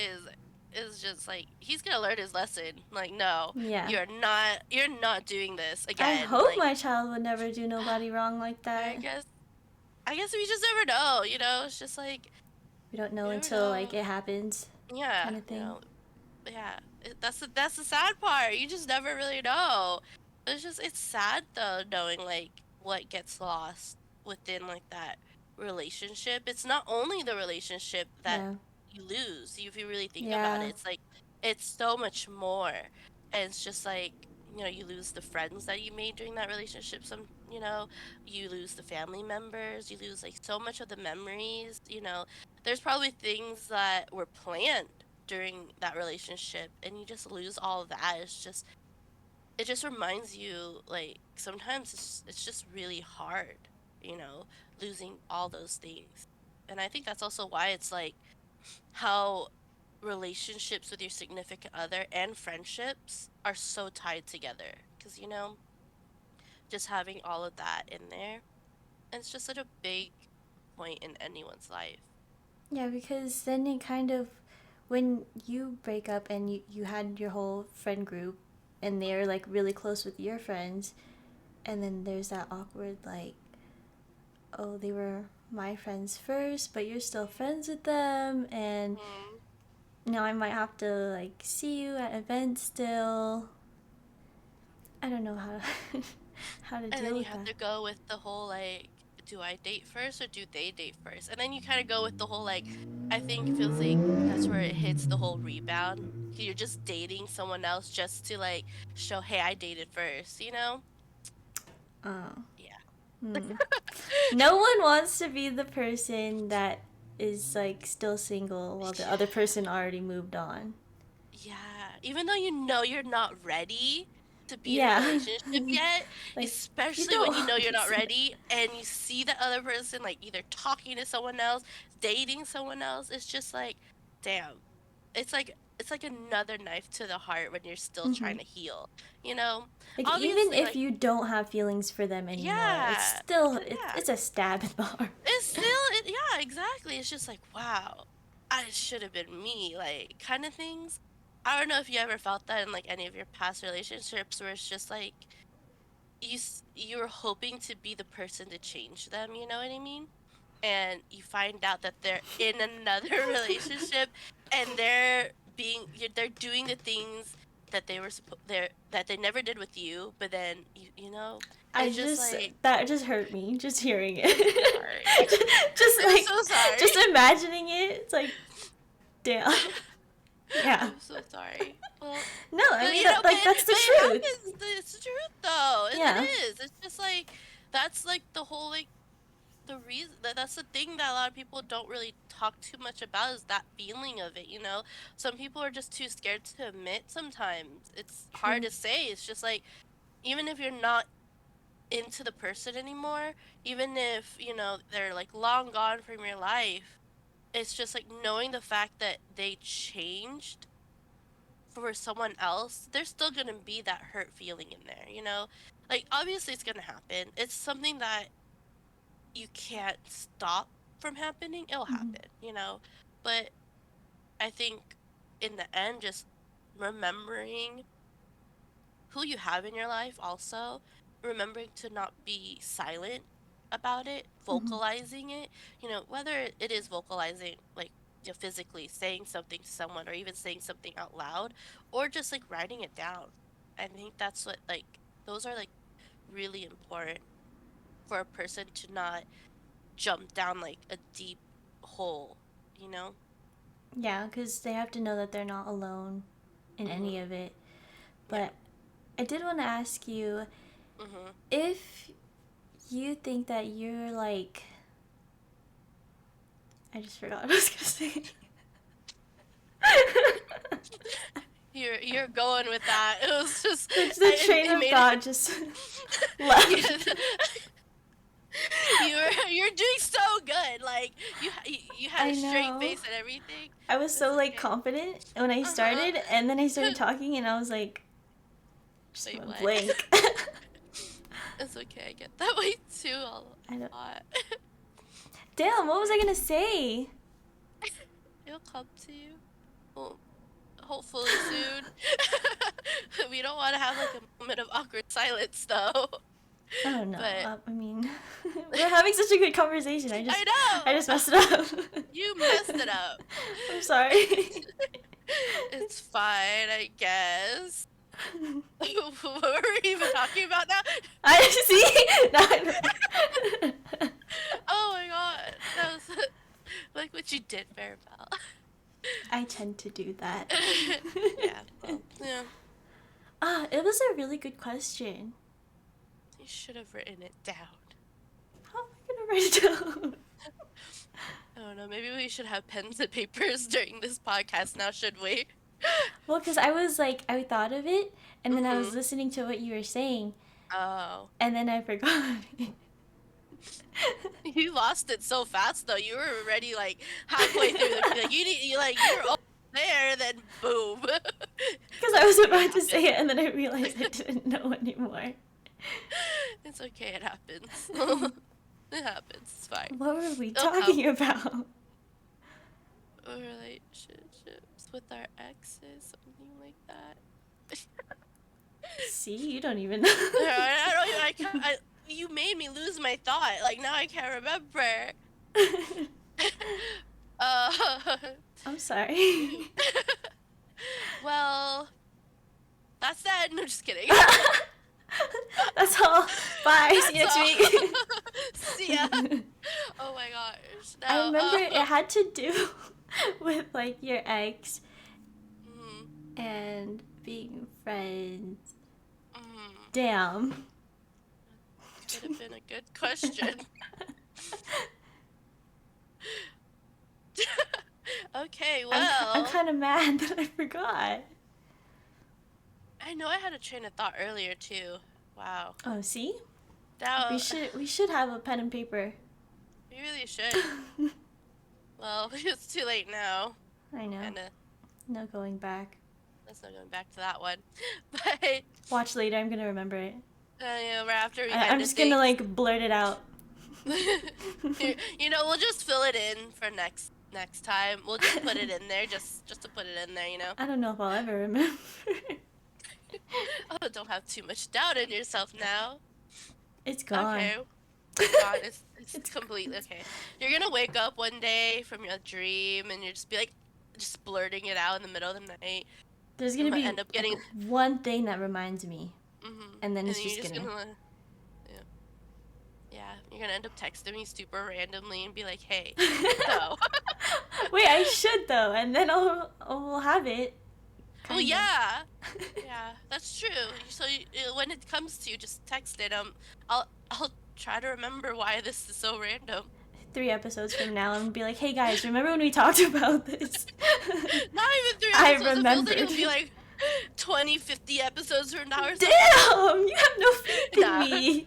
Speaker 1: is just like he's gonna learn his lesson. Like, no,
Speaker 2: Yeah.
Speaker 1: you're not doing this
Speaker 2: I
Speaker 1: again.
Speaker 2: hope
Speaker 1: Like,
Speaker 2: my child would never do nobody wrong like
Speaker 1: I
Speaker 2: that.
Speaker 1: guess, I guess we just never know. It's just like
Speaker 2: We don't know
Speaker 1: we never
Speaker 2: until
Speaker 1: know.
Speaker 2: like it happens,
Speaker 1: Yeah,
Speaker 2: kind of thing.
Speaker 1: yeah, that's the sad part. You just never really know. It's sad though knowing like what gets lost within like that relationship. It's not only the relationship that
Speaker 2: Yeah.
Speaker 1: you lose. If you really think about it,
Speaker 2: Yeah.
Speaker 1: it's like it's so much more. And it's just like you lose the friends that you made during that relationship. You lose the family members. You lose like so much of the memories. There's probably things that were planned during that relationship and you just lose all of that. It just reminds you like sometimes it's just really hard, you know, losing all those things. And I think that's also why it's like how relationships with your significant other and friendships are so tied together because just having all of that in there, and it's just such a big point in anyone's life.
Speaker 2: Yeah, because then it kind of, when you break up and you had your whole friend group and they're like really close with your friends, and then there's that awkward, like, oh, they were my friends first, but you're still friends with them, and
Speaker 1: Mm,
Speaker 2: now I might have to like see you at events still. I don't know how. how to
Speaker 1: And
Speaker 2: deal
Speaker 1: then you
Speaker 2: with
Speaker 1: have
Speaker 2: that.
Speaker 1: to go with the whole like, do I date first or do they date first? And then you kind of go with the whole like, I think it feels like that's where it hits the whole rebound. You're just dating someone else just to like show, hey, I dated first, you know?
Speaker 2: Oh.
Speaker 1: Yeah.
Speaker 2: Hmm. No one wants to be the person that is like still single while the other person already moved on.
Speaker 1: Yeah, even though you know you're not ready to be in a
Speaker 2: Yeah.
Speaker 1: relationship yet,
Speaker 2: Like, you
Speaker 1: especially when
Speaker 2: don't
Speaker 1: you know
Speaker 2: want
Speaker 1: you're
Speaker 2: to
Speaker 1: not
Speaker 2: see that.
Speaker 1: ready and you see the other person like either talking to someone else, dating someone else, it's just like, damn. It's like another knife to the heart when you're still
Speaker 2: Hmm.
Speaker 1: trying to heal, you know?
Speaker 2: Like, even
Speaker 1: Obviously,
Speaker 2: if
Speaker 1: like,
Speaker 2: you don't have feelings for them anymore, it's
Speaker 1: yeah,
Speaker 2: still
Speaker 1: yeah.
Speaker 2: it's a stab in the heart.
Speaker 1: It's still yeah, exactly. It's just like, wow, I should have been me, like kind of things. I don't know if you ever felt that in like any of your past relationships where it's just like you were hoping to be the person to change them, you know what I mean? And you find out that they're in another relationship and they're doing the things that they were that they never did with you, but then
Speaker 2: I
Speaker 1: it's just
Speaker 2: just
Speaker 1: like
Speaker 2: that just hurt me just hearing
Speaker 1: I'm
Speaker 2: it.
Speaker 1: so sorry.
Speaker 2: just
Speaker 1: I'm so
Speaker 2: like
Speaker 1: sorry.
Speaker 2: just imagining it. It's like, damn. Yeah.
Speaker 1: I'm so sorry. Well,
Speaker 2: No, I mean
Speaker 1: you know,
Speaker 2: that like that's the
Speaker 1: but it
Speaker 2: truth.
Speaker 1: happens. It's the truth, though. It
Speaker 2: Yeah.
Speaker 1: is. It's just like that's like the whole like the reason that's the thing that a lot of people don't really talk too much about is that feeling of it. You know, some people are just too scared to admit. Sometimes it's hard
Speaker 2: True.
Speaker 1: to say. It's just like even if you're not into the person anymore, even if they're like long gone from your life, it's just like knowing the fact that they changed for someone else, there's still gonna be that hurt feeling in there, you know? Like, obviously, it's gonna happen. It's something that you can't stop from happening. It'll
Speaker 2: Hmm.
Speaker 1: happen, you know? But I think in the end, just remembering who you have in your life, also, remembering to not be silent about it,
Speaker 2: Hmm.
Speaker 1: vocalizing it, whether it is vocalizing, like, physically saying something to someone or even saying something out loud or just like writing it down. I think that's what like those are like really important for a person to not jump down like a deep hole, you know?
Speaker 2: Yeah, because they have to know that they're not alone in any
Speaker 1: Mhm.
Speaker 2: of it.
Speaker 1: Yeah.
Speaker 2: But I did want to ask you
Speaker 1: Mhm.
Speaker 2: if you think that you're like, I just forgot what I was gonna say.
Speaker 1: You're going with that. It was just
Speaker 2: The train
Speaker 1: it
Speaker 2: of
Speaker 1: made it
Speaker 2: thought just left.
Speaker 1: yeah, you're doing so good. Like you had
Speaker 2: I
Speaker 1: a straight
Speaker 2: know.
Speaker 1: face and everything.
Speaker 2: I was
Speaker 1: It's
Speaker 2: so like
Speaker 1: okay.
Speaker 2: confident when I
Speaker 1: Uh-huh.
Speaker 2: started, and then I started talking, and I was like, just
Speaker 1: Wait,
Speaker 2: went
Speaker 1: what?
Speaker 2: blank.
Speaker 1: It's okay. I get that way too
Speaker 2: I don't.
Speaker 1: a lot. It's
Speaker 2: Damn, what was I
Speaker 1: okay.
Speaker 2: gonna say?
Speaker 1: It'll come to you. Well, hopefully soon. We don't want to have like a moment of awkward silence though.
Speaker 2: Oh no.
Speaker 1: But
Speaker 2: I mean, we're having such a good conversation.
Speaker 1: I
Speaker 2: I
Speaker 1: know
Speaker 2: just messed it up.
Speaker 1: you messed it up.
Speaker 2: I'm sorry.
Speaker 1: It's fine, I guess. What were we even talking about now?
Speaker 2: I see. No,
Speaker 1: Oh my god, that was like what you did, Maribel.
Speaker 2: I tend to do that.
Speaker 1: Yeah, well, yeah,
Speaker 2: It was a really good question.
Speaker 1: you should have written it down.
Speaker 2: How am I gonna write it down?
Speaker 1: I don't know, maybe we should have pens and papers during this podcast now, should we?
Speaker 2: Well, because I was like, I thought of it, and then I was
Speaker 1: Mm-hmm.
Speaker 2: listening to what you were saying,
Speaker 1: Oh.
Speaker 2: and then I forgot.
Speaker 1: You lost it so fast though. You were already like halfway through like you were almost there, then boom.
Speaker 2: Because I
Speaker 1: It's
Speaker 2: was
Speaker 1: okay, it
Speaker 2: about to say
Speaker 1: happens.
Speaker 2: it, and then I realized I didn't know anymore.
Speaker 1: It's okay, it happens. It happens, it's fine.
Speaker 2: What were we
Speaker 1: It'll come.
Speaker 2: talking about?
Speaker 1: Relationships with our exes, something like that.
Speaker 2: See, you don't even know.
Speaker 1: I don't even, you made me lose my thought. Like now I can't remember. uh,
Speaker 2: I'm sorry.
Speaker 1: shoot. Well, that's that. No, just kidding.
Speaker 2: That's all. Bye. See you
Speaker 1: That's
Speaker 2: next
Speaker 1: all.
Speaker 2: week.
Speaker 1: See ya. Oh my gosh.
Speaker 2: I
Speaker 1: Now,
Speaker 2: remember it had to do with like your ex
Speaker 1: mm,
Speaker 2: and being friends.
Speaker 1: mm,
Speaker 2: Damn.
Speaker 1: could have been a good question. Okay,
Speaker 2: I'm
Speaker 1: well,
Speaker 2: kind of mad that I forgot.
Speaker 1: I know I had a train of thought earlier too. Wow.
Speaker 2: Oh, see? We
Speaker 1: Now,
Speaker 2: should have a pen and paper.
Speaker 1: we really should. Well, it's too late now.
Speaker 2: I know.
Speaker 1: Kinda,
Speaker 2: No going back.
Speaker 1: let's not going back to that one. But,
Speaker 2: Watch later. I'm gonna remember it.
Speaker 1: right after we
Speaker 2: I'm
Speaker 1: ended
Speaker 2: just gonna
Speaker 1: things.
Speaker 2: like blurt it out.
Speaker 1: We'll just fill it in for next time. We'll just put it in there just to put it in there, you know.
Speaker 2: I don't know if I'll ever remember.
Speaker 1: Oh, don't have too much doubt in yourself now.
Speaker 2: It's gone.
Speaker 1: Okay. It's gone. It's
Speaker 2: It's
Speaker 1: completely okay. You're gonna wake up one day from your dream and you're just be like just blurting it out in the middle of the night.
Speaker 2: There's
Speaker 1: You
Speaker 2: gonna
Speaker 1: might
Speaker 2: be
Speaker 1: end up
Speaker 2: like
Speaker 1: getting
Speaker 2: one thing that reminds me, and then
Speaker 1: and
Speaker 2: it's
Speaker 1: then you're
Speaker 2: just
Speaker 1: just
Speaker 2: gonna.
Speaker 1: gonna yeah. Yeah, you're gonna end up texting me super randomly and be like, "Hey, so."
Speaker 2: Wait, I should though, and then I'll have it.
Speaker 1: Well,
Speaker 2: Kind of.
Speaker 1: yeah. Yeah, that's true. So when it comes to you, just text it. I'll try to remember why this is so random.
Speaker 2: 3 episodes from now, I'm gonna be like, hey guys, remember when we talked about this?
Speaker 1: Not even three
Speaker 2: I
Speaker 1: episodes. It feels like
Speaker 2: remembered.
Speaker 1: it'll be like 20, 50 episodes from now or something.
Speaker 2: Damn, you have no faith in
Speaker 1: Nah.
Speaker 2: me.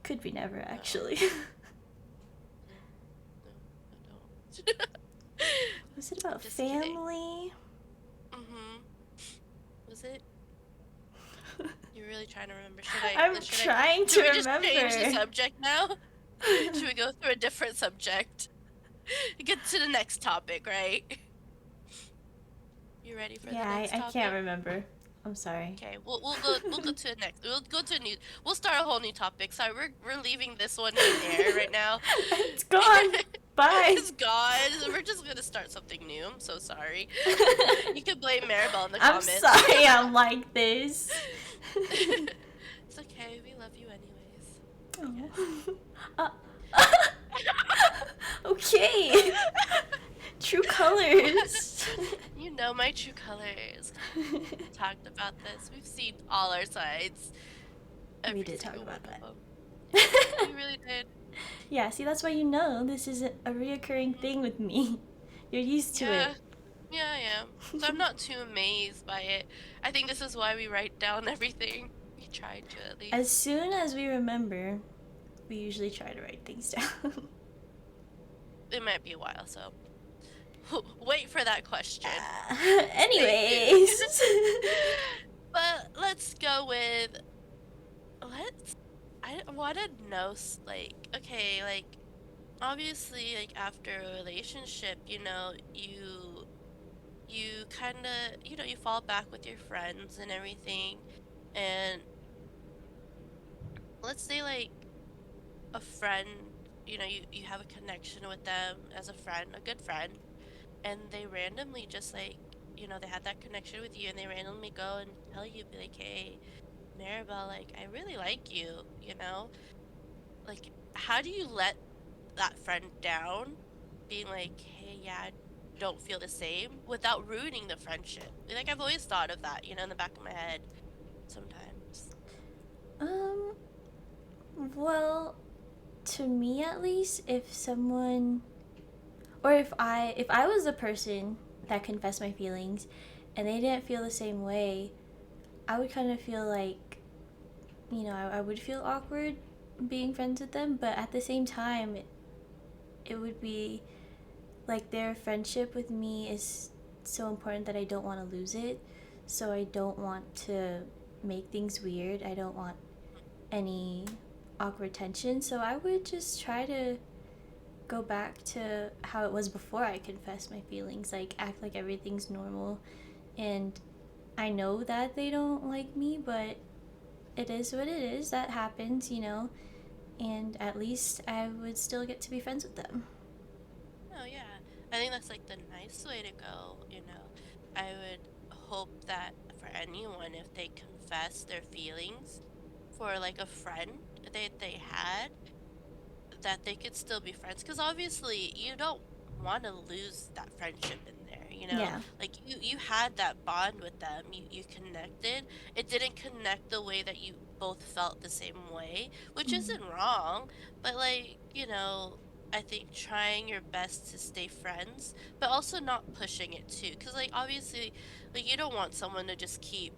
Speaker 2: Could be never, actually.
Speaker 1: No, I don't.
Speaker 2: Was it about
Speaker 1: Just kidding.
Speaker 2: family?
Speaker 1: Was it? You're really trying to remember. Should I?
Speaker 2: I'm trying to
Speaker 1: Should we just change the
Speaker 2: remember.
Speaker 1: subject now? Should we go through a different subject? Get to the next topic, right? You ready for the
Speaker 2: Yeah,
Speaker 1: next
Speaker 2: I
Speaker 1: topic?
Speaker 2: can't remember. I'm sorry.
Speaker 1: Okay, we'll go to the next. We'll go to a new. We'll start a whole new topic. Sorry, we're leaving this one in air right now.
Speaker 2: It's gone. Bye.
Speaker 1: It's gone. We're just gonna start something new. I'm so sorry. You can blame Maribel in the
Speaker 2: I'm
Speaker 1: comments.
Speaker 2: sorry I'm like this.
Speaker 1: It's okay. We love you anyways.
Speaker 2: Oh. Okay. True colors.
Speaker 1: You know my true colors. We talked about this. We've seen all our sides.
Speaker 2: We
Speaker 1: Every
Speaker 2: did talk
Speaker 1: single
Speaker 2: about
Speaker 1: one
Speaker 2: that.
Speaker 1: of them. We really did.
Speaker 2: Yeah, see, that's why you know this is a reoccurring thing with me. You're used to
Speaker 1: Yeah.
Speaker 2: it.
Speaker 1: Yeah, I am. So I'm not too amazed by it. I think this is why we write down everything. We tried to at least.
Speaker 2: As soon as we remember, we usually try to write things down.
Speaker 1: It might be a while, so wait for that question.
Speaker 2: Anyways.
Speaker 1: But let's go with I want to know like okay, like obviously like after a relationship, you kind of, you fall back with your friends and everything. And let's say like a friend, you have a connection with them as a friend, a good friend, and they randomly just like, they had that connection with you and they randomly go and tell you, be like, hey, Maribel, like, I really like you, Like, how do you let that friend down? Being like, hey, yeah, I don't feel the same without ruining the friendship. Like, I've always thought of that, in the back of my head sometimes.
Speaker 2: Um, well, to me at least, if someone or if I was the person that confessed my feelings and they didn't feel the same way, I would kind of feel like, I would feel awkward being friends with them, but at the same time, it would be like their friendship with me is so important that I don't want to lose it. So I don't want to make things weird. I don't want any awkward tension. So I would just try to go back to how it was before I confessed my feelings, like act like everything's normal. And I know that they don't like me, but it is what it is. That happens. And at least I would still get to be friends with them.
Speaker 1: Oh, yeah. I think that's like the nice way to go, I would hope that for anyone if they confess their feelings for like a friend they had, that they could still be friends, because obviously you don't want to lose that friendship in there, you know,
Speaker 2: Yeah.
Speaker 1: like you had that bond with them, you connected. It didn't connect the way that you both felt the same way, which
Speaker 2: Mhm.
Speaker 1: isn't wrong, but like, you know, I think trying your best to stay friends, but also not pushing it too, because like obviously, like you don't want someone to just keep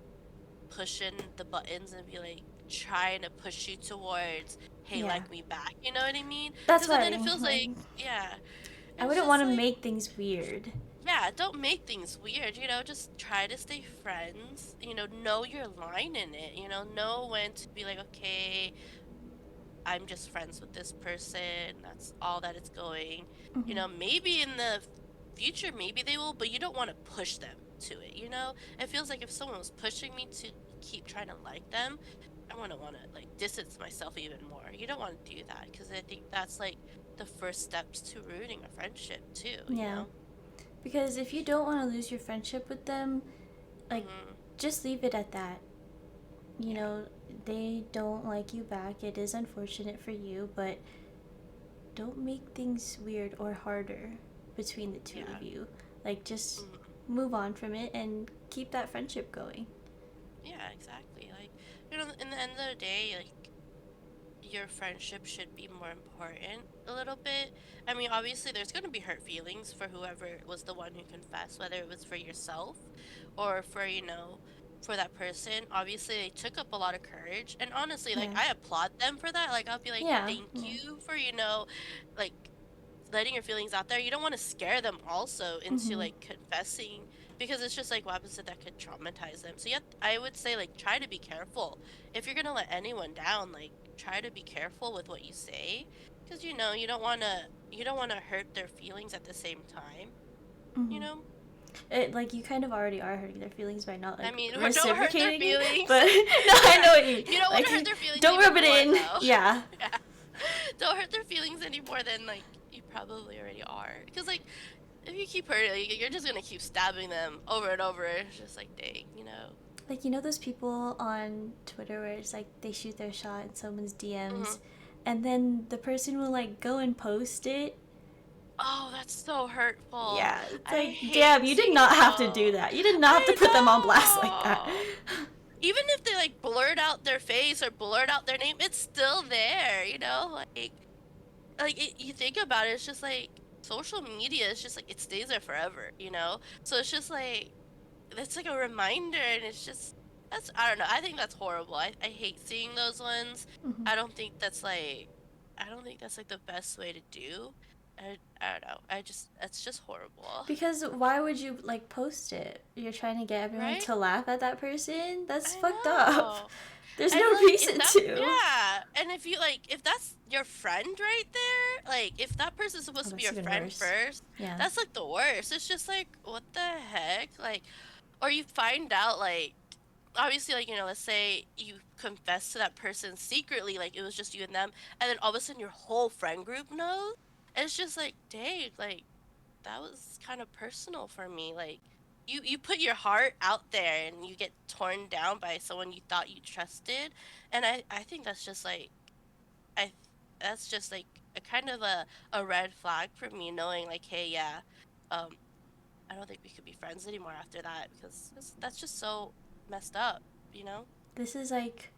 Speaker 1: pushing the buttons and be like trying to push you towards, hey,
Speaker 2: Yeah.
Speaker 1: like me back, you know what I mean?
Speaker 2: That's
Speaker 1: Because then it
Speaker 2: why,
Speaker 1: feels
Speaker 2: like,
Speaker 1: like, yeah,
Speaker 2: I
Speaker 1: it's
Speaker 2: wouldn't want
Speaker 1: just
Speaker 2: to
Speaker 1: like,
Speaker 2: make things weird.
Speaker 1: yeah, don't make things weird, you know, just try to stay friends, you know your line in it, know when to be like, okay, I'm just friends with this person. That's all that it's going.
Speaker 2: Hmm.
Speaker 1: Maybe in the future, maybe they will, but you don't want to push them to it, you know? It feels like if someone was pushing me to keep trying to like them, I want to like distance myself even more. You don't want to do that because I think that's like the first steps to ruining a friendship too, you
Speaker 2: Yeah.
Speaker 1: know?
Speaker 2: Because if you don't want to lose your friendship with them, like,
Speaker 1: Mm-hmm.
Speaker 2: just leave it at that. You
Speaker 1: Yeah.
Speaker 2: know, they don't like you back. It is unfortunate for you, but don't make things weird or harder between the two of
Speaker 1: Yeah.
Speaker 2: you. Like, just
Speaker 1: Mm-hmm.
Speaker 2: move on from it and keep that friendship going.
Speaker 1: Yeah, exactly. Like, in the end of the day, like, your friendship should be more important a little bit. I mean, obviously, there's going to be hurt feelings for whoever was the one who confessed, whether it was for yourself or for, for that person. Obviously, they took up a lot of courage. And honestly, like,
Speaker 2: Yeah.
Speaker 1: I applaud them for that. Like, I'll be like,
Speaker 2: Yeah.
Speaker 1: thank
Speaker 2: Yeah.
Speaker 1: you for, like, letting your feelings out there. You don't want to scare them also into
Speaker 2: Mm-hmm.
Speaker 1: like confessing, because it's just like what happens if that could traumatize them. So yeah, I would say like try to be careful. If you're gonna let anyone down, like try to be careful with what you say, because you don't want to hurt their feelings at the same time, you
Speaker 2: Mm-hmm.
Speaker 1: know?
Speaker 2: Like, you kind of already are hurting their feelings by not,
Speaker 1: I
Speaker 2: like,
Speaker 1: mean, don't hurt their
Speaker 2: reciprocating it,
Speaker 1: feelings.
Speaker 2: but no, I
Speaker 1: Yeah.
Speaker 2: know what you mean.
Speaker 1: You don't want
Speaker 2: Like,
Speaker 1: to hurt their feelings
Speaker 2: don't rub
Speaker 1: even
Speaker 2: it
Speaker 1: more
Speaker 2: in.
Speaker 1: though.
Speaker 2: Yeah.
Speaker 1: Yeah. Don't hurt their feelings any more than like you probably already are. Because like if you keep hurting, like, you're just gonna keep stabbing them over and over. It's just like, dang, you know.
Speaker 2: Like, you know those people on Twitter where it's like they shoot their shot in someone's
Speaker 1: Hmm.
Speaker 2: DMs, and then the person will, like, go and post it?
Speaker 1: Oh, that's so hurtful.
Speaker 2: Yeah, it's
Speaker 1: I
Speaker 2: like,
Speaker 1: hate
Speaker 2: damn, you did
Speaker 1: seeing
Speaker 2: not have to do
Speaker 1: those.
Speaker 2: that. You did not have to
Speaker 1: I
Speaker 2: put them on blast like that.
Speaker 1: know. Even if they like blurt out their face or blurt out their name, it's still there, you know? You think about it, it's just like social media is just like it stays there forever, you know? So it's just like it's like a reminder, and it's just that's I don't know. I think that's horrible. I hate seeing those ones.
Speaker 2: Mhm.
Speaker 1: I don't think that's like I don't think that's like the best way to do. I don't know. I just That's just horrible.
Speaker 2: Because why would you, like, post it? You're trying to get everyone
Speaker 1: Right?
Speaker 2: to laugh at that person? That's
Speaker 1: I
Speaker 2: fucked up.
Speaker 1: know.
Speaker 2: There's
Speaker 1: And
Speaker 2: no
Speaker 1: like if
Speaker 2: reason
Speaker 1: that
Speaker 2: to.
Speaker 1: yeah, and if you like if that's your friend right there, like if that person's supposed
Speaker 2: Oh,
Speaker 1: to be
Speaker 2: that's
Speaker 1: your
Speaker 2: even
Speaker 1: friend
Speaker 2: worse.
Speaker 1: first,
Speaker 2: Yeah.
Speaker 1: that's like the worst. It's just like what the heck? Like or you find out like obviously like let's say you confess to that person secretly, like it was just you and them, and then all of a sudden your whole friend group knows. And it's just like dang, like that was kind of personal for me. Like you put your heart out there and you get torn down by someone you thought you trusted. And I think that's just like I that's just like a kind of a red flag for me, knowing like hey, yeah, um I don't think we could be friends anymore after that, because that's just so messed up, you know?
Speaker 2: This is, like,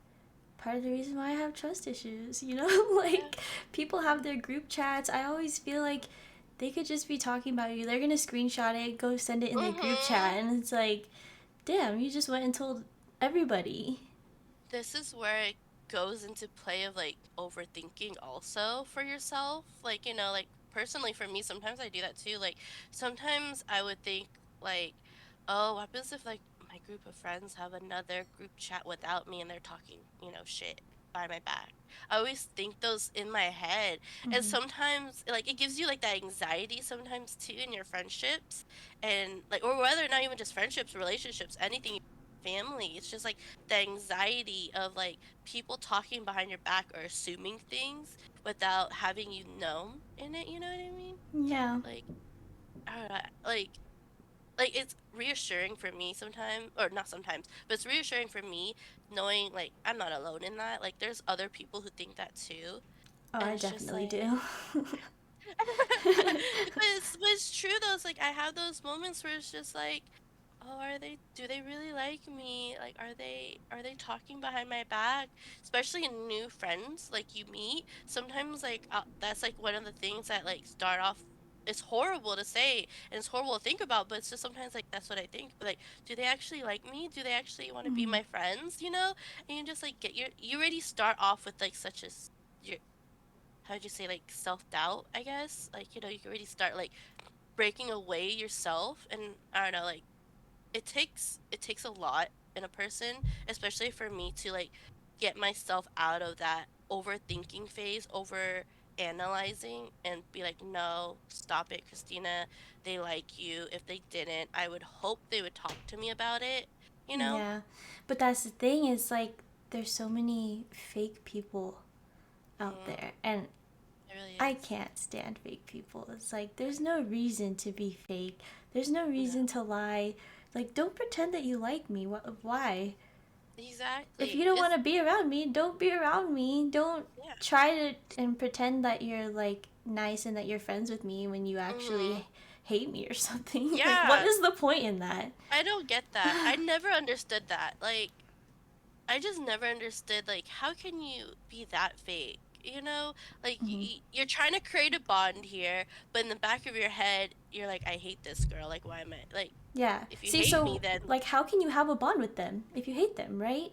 Speaker 2: part of the reason why I have trust issues, you know?
Speaker 1: Yeah.
Speaker 2: Like, people have their group chats. I always feel like they could just be talking about you. They're gonna screenshot it, go send it in their group chat,
Speaker 1: Mhm.
Speaker 2: and it's like, damn, you just went and told everybody.
Speaker 1: This is where it goes into play of like overthinking also for yourself. Like, like personally for me, sometimes I do that too. Like, sometimes I would think, like, oh, what happens if like my group of friends have another group chat without me and they're talking, shit by my back. I always think those in my head. And
Speaker 2: Mm-hmm.
Speaker 1: sometimes like it gives you like that anxiety sometimes too in your friendships, and like or whether not even just friendships, relationships, anything, family. It's just like the anxiety of like people talking behind your back or assuming things without having you known in it, you know what I mean?
Speaker 2: Yeah.
Speaker 1: Like I don't know, like like it's reassuring for me sometimes, or not sometimes, but it's reassuring for me knowing like I'm not alone in that. Like there's other people who think that too.
Speaker 2: Oh,
Speaker 1: And
Speaker 2: I
Speaker 1: it's just
Speaker 2: definitely
Speaker 1: like
Speaker 2: do.
Speaker 1: but it's true though. It's like I have those moments where it's just like, oh, do they really like me? Like, are they talking behind my back? Especially in new friends like you meet. Sometimes like that's like one of the things that like start off. It's horrible to say and it's horrible to think about, but it's just sometimes like that's what I think. Like, do they actually like me? Do they actually want to be
Speaker 2: Mhm.
Speaker 1: my friends? You know? And you just like you already start off with like such a your how'd you say like self-doubt, I guess. Like, you already start like breaking away yourself, and I don't know, like it takes a lot in a person, especially for me to like get myself out of that overthinking phase, over analyzing, and be like, no, stop it, Christina. They like you. If they didn't, I would hope they would talk to me about it, you know?
Speaker 2: Yeah. But that's the thing is like there's so many fake people out
Speaker 1: Mm,
Speaker 2: there and
Speaker 1: it really
Speaker 2: I
Speaker 1: is.
Speaker 2: can't stand fake people. It's like there's no reason to be fake. There's no
Speaker 1: No,
Speaker 2: reason to lie. Like don't pretend that you like me. Why? If you
Speaker 1: exactly.
Speaker 2: don't want
Speaker 1: It's
Speaker 2: to be around me, don't be around me. Don't
Speaker 1: yeah.
Speaker 2: try to and pretend that you're like nice and that you're friends with me when you
Speaker 1: Mm-hmm.
Speaker 2: actually hate me or something. Like what
Speaker 1: Yeah,
Speaker 2: is the point in that?
Speaker 1: I don't get that. I never understood that. Like, I just never understood, like, how can you be that fake? You know? Like,
Speaker 2: Mhm.
Speaker 1: you're trying to create a bond here, but in the back of your head, you're like, I hate this girl. Like, why am I, like,
Speaker 2: Yeah.
Speaker 1: if you
Speaker 2: See,
Speaker 1: hate me,
Speaker 2: so
Speaker 1: then,
Speaker 2: like how can you have a bond with them if you hate them, right?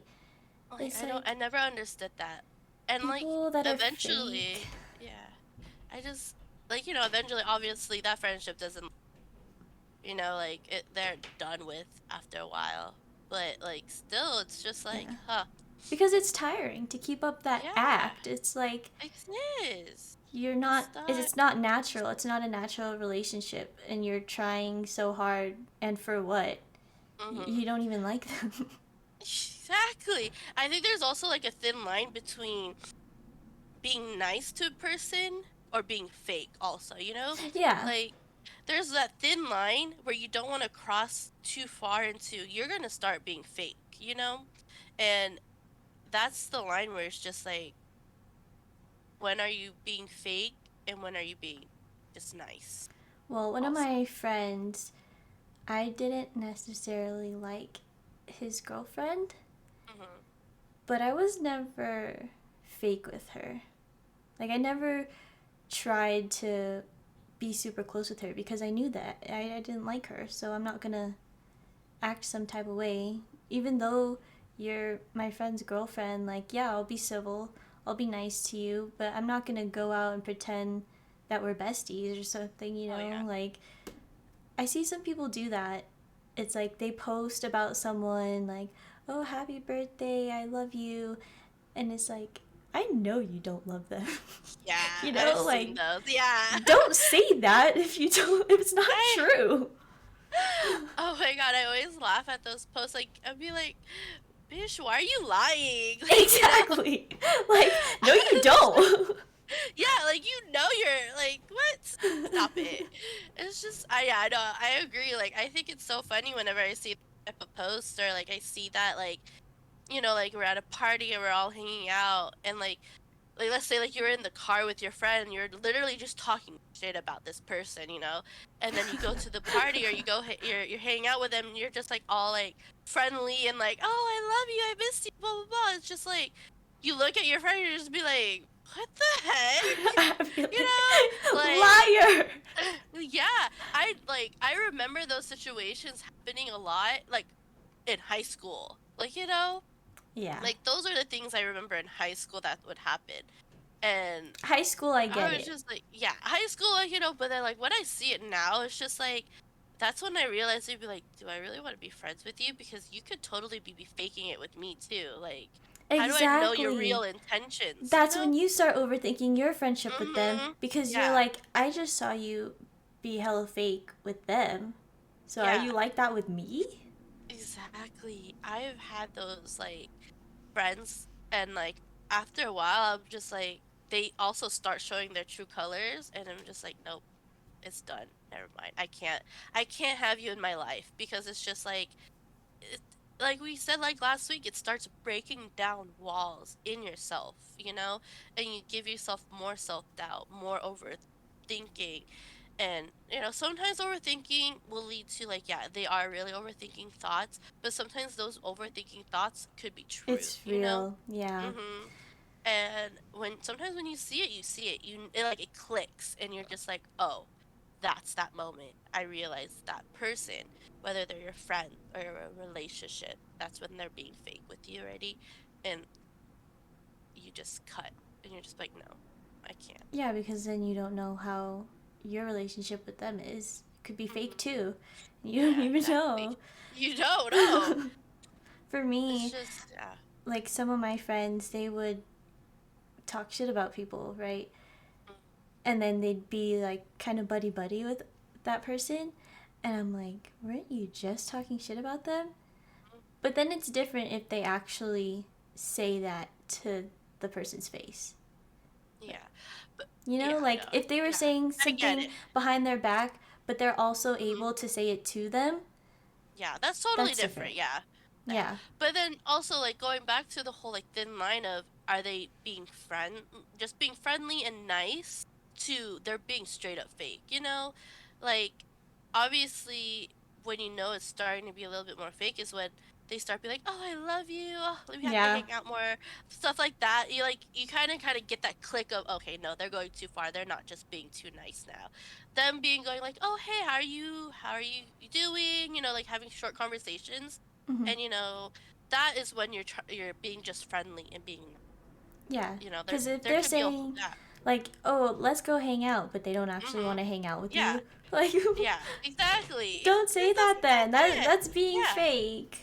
Speaker 1: like,
Speaker 2: It's like
Speaker 1: I never understood that. And, like,
Speaker 2: people that are fake.
Speaker 1: eventually, yeah, I just, like, eventually, obviously, that friendship doesn't, like, they're done with after a while. But, like, still, it's just like,
Speaker 2: Yeah.
Speaker 1: huh.
Speaker 2: Because it's tiring to keep up that
Speaker 1: Yeah,
Speaker 2: act. It's like
Speaker 1: it is.
Speaker 2: you're
Speaker 1: It's
Speaker 2: not
Speaker 1: not.
Speaker 2: it's not natural. It's not a natural relationship and you're trying so hard and for what?
Speaker 1: Mhm.
Speaker 2: You don't even like them.
Speaker 1: Exactly. I think there's also like a thin line between being nice to a person or being fake also, you know?
Speaker 2: Yeah.
Speaker 1: Like there's that thin line where you don't want to cross too far into you're going to start being fake, you know? And that's the line where it's just like when are you being fake and when are you being just nice
Speaker 2: Well, one of
Speaker 1: also.
Speaker 2: my friends, I didn't necessarily like his girlfriend,
Speaker 1: Mhm.
Speaker 2: but I was never fake with her. Like I never tried to be super close with her because I knew that I didn't like her, so I'm not gonna act some type of way. Even though you're my friend's girlfriend, like, yeah, I'll be civil, I'll be nice to you, but I'm not gonna go out and pretend that we're besties or something, you
Speaker 1: Oh
Speaker 2: know?
Speaker 1: yeah.
Speaker 2: Like, I see some people do that. It's like they post about someone, like, oh, happy birthday, I love you. And it's like, I know you don't love them.
Speaker 1: Yeah,
Speaker 2: You
Speaker 1: I've
Speaker 2: know,
Speaker 1: seen
Speaker 2: like,
Speaker 1: those. Yeah.
Speaker 2: don't say that if you don't, if it's not
Speaker 1: I
Speaker 2: true.
Speaker 1: Oh my god, I always laugh at those posts. Like, I'd be like, bitch, why are you lying? Like,
Speaker 2: Exactly. Like, no, you
Speaker 1: It's just-
Speaker 2: don't.
Speaker 1: yeah, like, you're like, what? Stop it. It's just, yeah, I know, I agree. Like, I think it's so funny whenever I see that type of post or, like, I see that, like, like, we're at a party and we're all hanging out and, like let's say like you're in the car with your friend and you're literally just talking shit about this person, and then you go to the party or you go you're hanging out with them and you're just like all like friendly and like, oh, I love you, I missed you, blah blah blah. It's just like you look at your friend and you just be like, what the heck,
Speaker 2: I feel
Speaker 1: you
Speaker 2: like,
Speaker 1: know like
Speaker 2: liar.
Speaker 1: yeah, I remember those situations happening a lot, like in high school, like
Speaker 2: Yeah.
Speaker 1: like those are the things I remember in high school that would happen. And
Speaker 2: High school, I get
Speaker 1: I was
Speaker 2: it.
Speaker 1: just like, yeah, high school, like, but then like when I see it now, it's just like that's when I realized it'd be like, do I really want to be friends with you? Because you could totally be faking it with me too. Like, how do I know your real
Speaker 2: Exactly.
Speaker 1: intentions,
Speaker 2: That's when you start overthinking your friendship with them
Speaker 1: Mm-hmm.
Speaker 2: because you're
Speaker 1: Yeah,
Speaker 2: like, I just saw you be hella fake with them. So are
Speaker 1: yeah,
Speaker 2: you like that with me?
Speaker 1: exactly. I've had those like friends and like after a while I'm just like they also start showing their true colors and I'm just like, nope. it's done. Never mind. I can't have you in my life because it's just it, like we said like last week, it starts breaking down walls in yourself, and you give yourself more self-doubt, more overthinking. And sometimes overthinking will lead to like, yeah, they are really overthinking thoughts, but sometimes those overthinking thoughts could be true,
Speaker 2: It's real. Yeah.
Speaker 1: Mhm. And sometimes when you see it, it clicks and you're just like, "Oh, that's that moment." I realize that person, whether they're your friend or a relationship, that's when they're being fake with you already, and you just cut and you're just like, "No, I can't."
Speaker 2: Yeah, because then you don't know how your relationship with them is. It could be fake
Speaker 1: Mhm.
Speaker 2: too. You don't
Speaker 1: Yeah,
Speaker 2: even
Speaker 1: exactly.
Speaker 2: know.
Speaker 1: You don't know.
Speaker 2: For
Speaker 1: It's
Speaker 2: me,
Speaker 1: just yeah.
Speaker 2: like some of my friends, they would talk shit about people, right?
Speaker 1: Mhm.
Speaker 2: And then they'd be like kind of buddy buddy with that person. And I'm like, weren't you just talking shit about them? But then it's different if they actually say that to the person's face.
Speaker 1: Yeah. But
Speaker 2: You know,
Speaker 1: yeah,
Speaker 2: like
Speaker 1: no.
Speaker 2: if they were
Speaker 1: Yeah.
Speaker 2: saying
Speaker 1: I get
Speaker 2: something
Speaker 1: it.
Speaker 2: behind their back, but they're also
Speaker 1: Mhm.
Speaker 2: able to say it to them,
Speaker 1: Yeah, that's totally
Speaker 2: that's different.
Speaker 1: different. Yeah. Yeah.
Speaker 2: Yeah.
Speaker 1: But then also like going back to the whole like thin line of, are they just being friendly and nice, to they're being straight up fake, you know? Like obviously when it's starting to be a little bit more fake is when they start being like, "Oh, I love you. Oh, we have to
Speaker 2: Yeah.
Speaker 1: hang out more." Stuff like that. You kind of get that click of, "Okay, no, they're going too far. They're not just being too nice now." Them being going like, "Oh, hey, how are you? How are you doing?" Like having short conversations,
Speaker 2: Hmm.
Speaker 1: and that is when you're being just friendly and being,
Speaker 2: Yeah.
Speaker 1: there
Speaker 2: Because if
Speaker 1: there
Speaker 2: they're
Speaker 1: could be a
Speaker 2: saying,
Speaker 1: yeah.
Speaker 2: like, oh, let's go hang out, but they don't actually
Speaker 1: Mhm.
Speaker 2: want to hang out with
Speaker 1: Yeah.
Speaker 2: you, like,
Speaker 1: Yeah. Exactly.
Speaker 2: don't say that then.
Speaker 1: That's it.
Speaker 2: That's being
Speaker 1: Yeah.
Speaker 2: fake.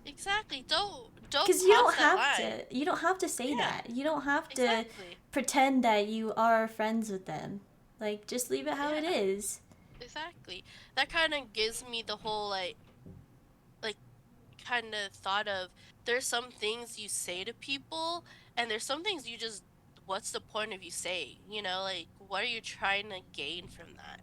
Speaker 1: Exactly. Don't
Speaker 2: Because you
Speaker 1: cross
Speaker 2: don't
Speaker 1: that
Speaker 2: have
Speaker 1: line.
Speaker 2: to. You don't have to say
Speaker 1: Yeah.
Speaker 2: that. You don't have to
Speaker 1: Exactly.
Speaker 2: pretend that you are friends with them. Like, just leave it how it
Speaker 1: Yeah.
Speaker 2: is.
Speaker 1: Exactly. That kind of gives me the whole like kind of thought of, there's some things you say to people and there's some things you just, what's the point of you saying, like what are you trying to gain from that,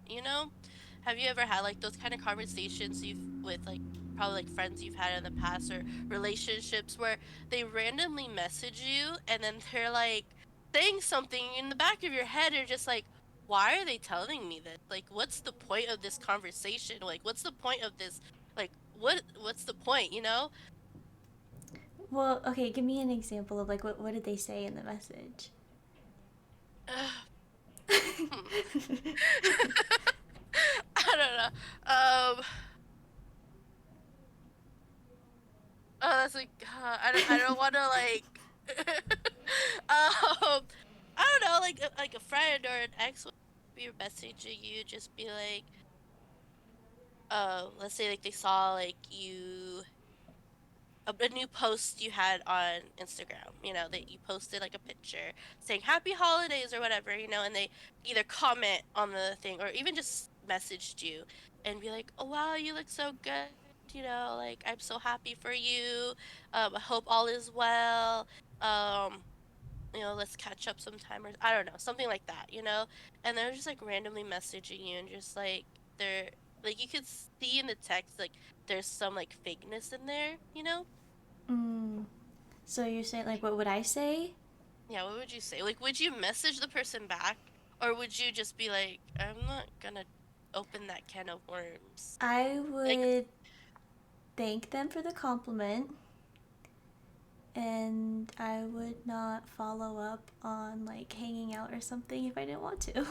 Speaker 1: have you ever had like those kind of conversations you've with like probably like friends you've had in the past or relationships where they randomly message you and then they're like saying something in the back of your head, you're just like, why are they telling me this? Like what's the point of this conversation? Like what's the point of this? Like what's the point,
Speaker 2: Well, okay, give me an example of, like, what did they say in the message?
Speaker 1: Hmm. I don't know. Oh, that's like I don't want to like I don't know, like a friend or an ex would be messaging you, just be like, let's say like they saw like a new post you had on Instagram, that you posted like a picture saying happy holidays or whatever, and they either comment on the thing or even just messaged you and be like, "Oh wow, you look so good." Like I'm so happy for you. I hope all is well. Um, let's catch up sometime or I don't know, something like that, And they're just like randomly messaging you and just like they're like you could see in the text like there's some like fakeness in there.
Speaker 2: Mm. So you're saying, like, what would I say?
Speaker 1: Yeah, what would you say? Like, would you message the person back, or would you just be like, I'm not gonna open that can of worms?
Speaker 2: I
Speaker 1: Like,
Speaker 2: would thank them for the compliment, and I would not follow up on, like, hanging out or something if I didn't want to.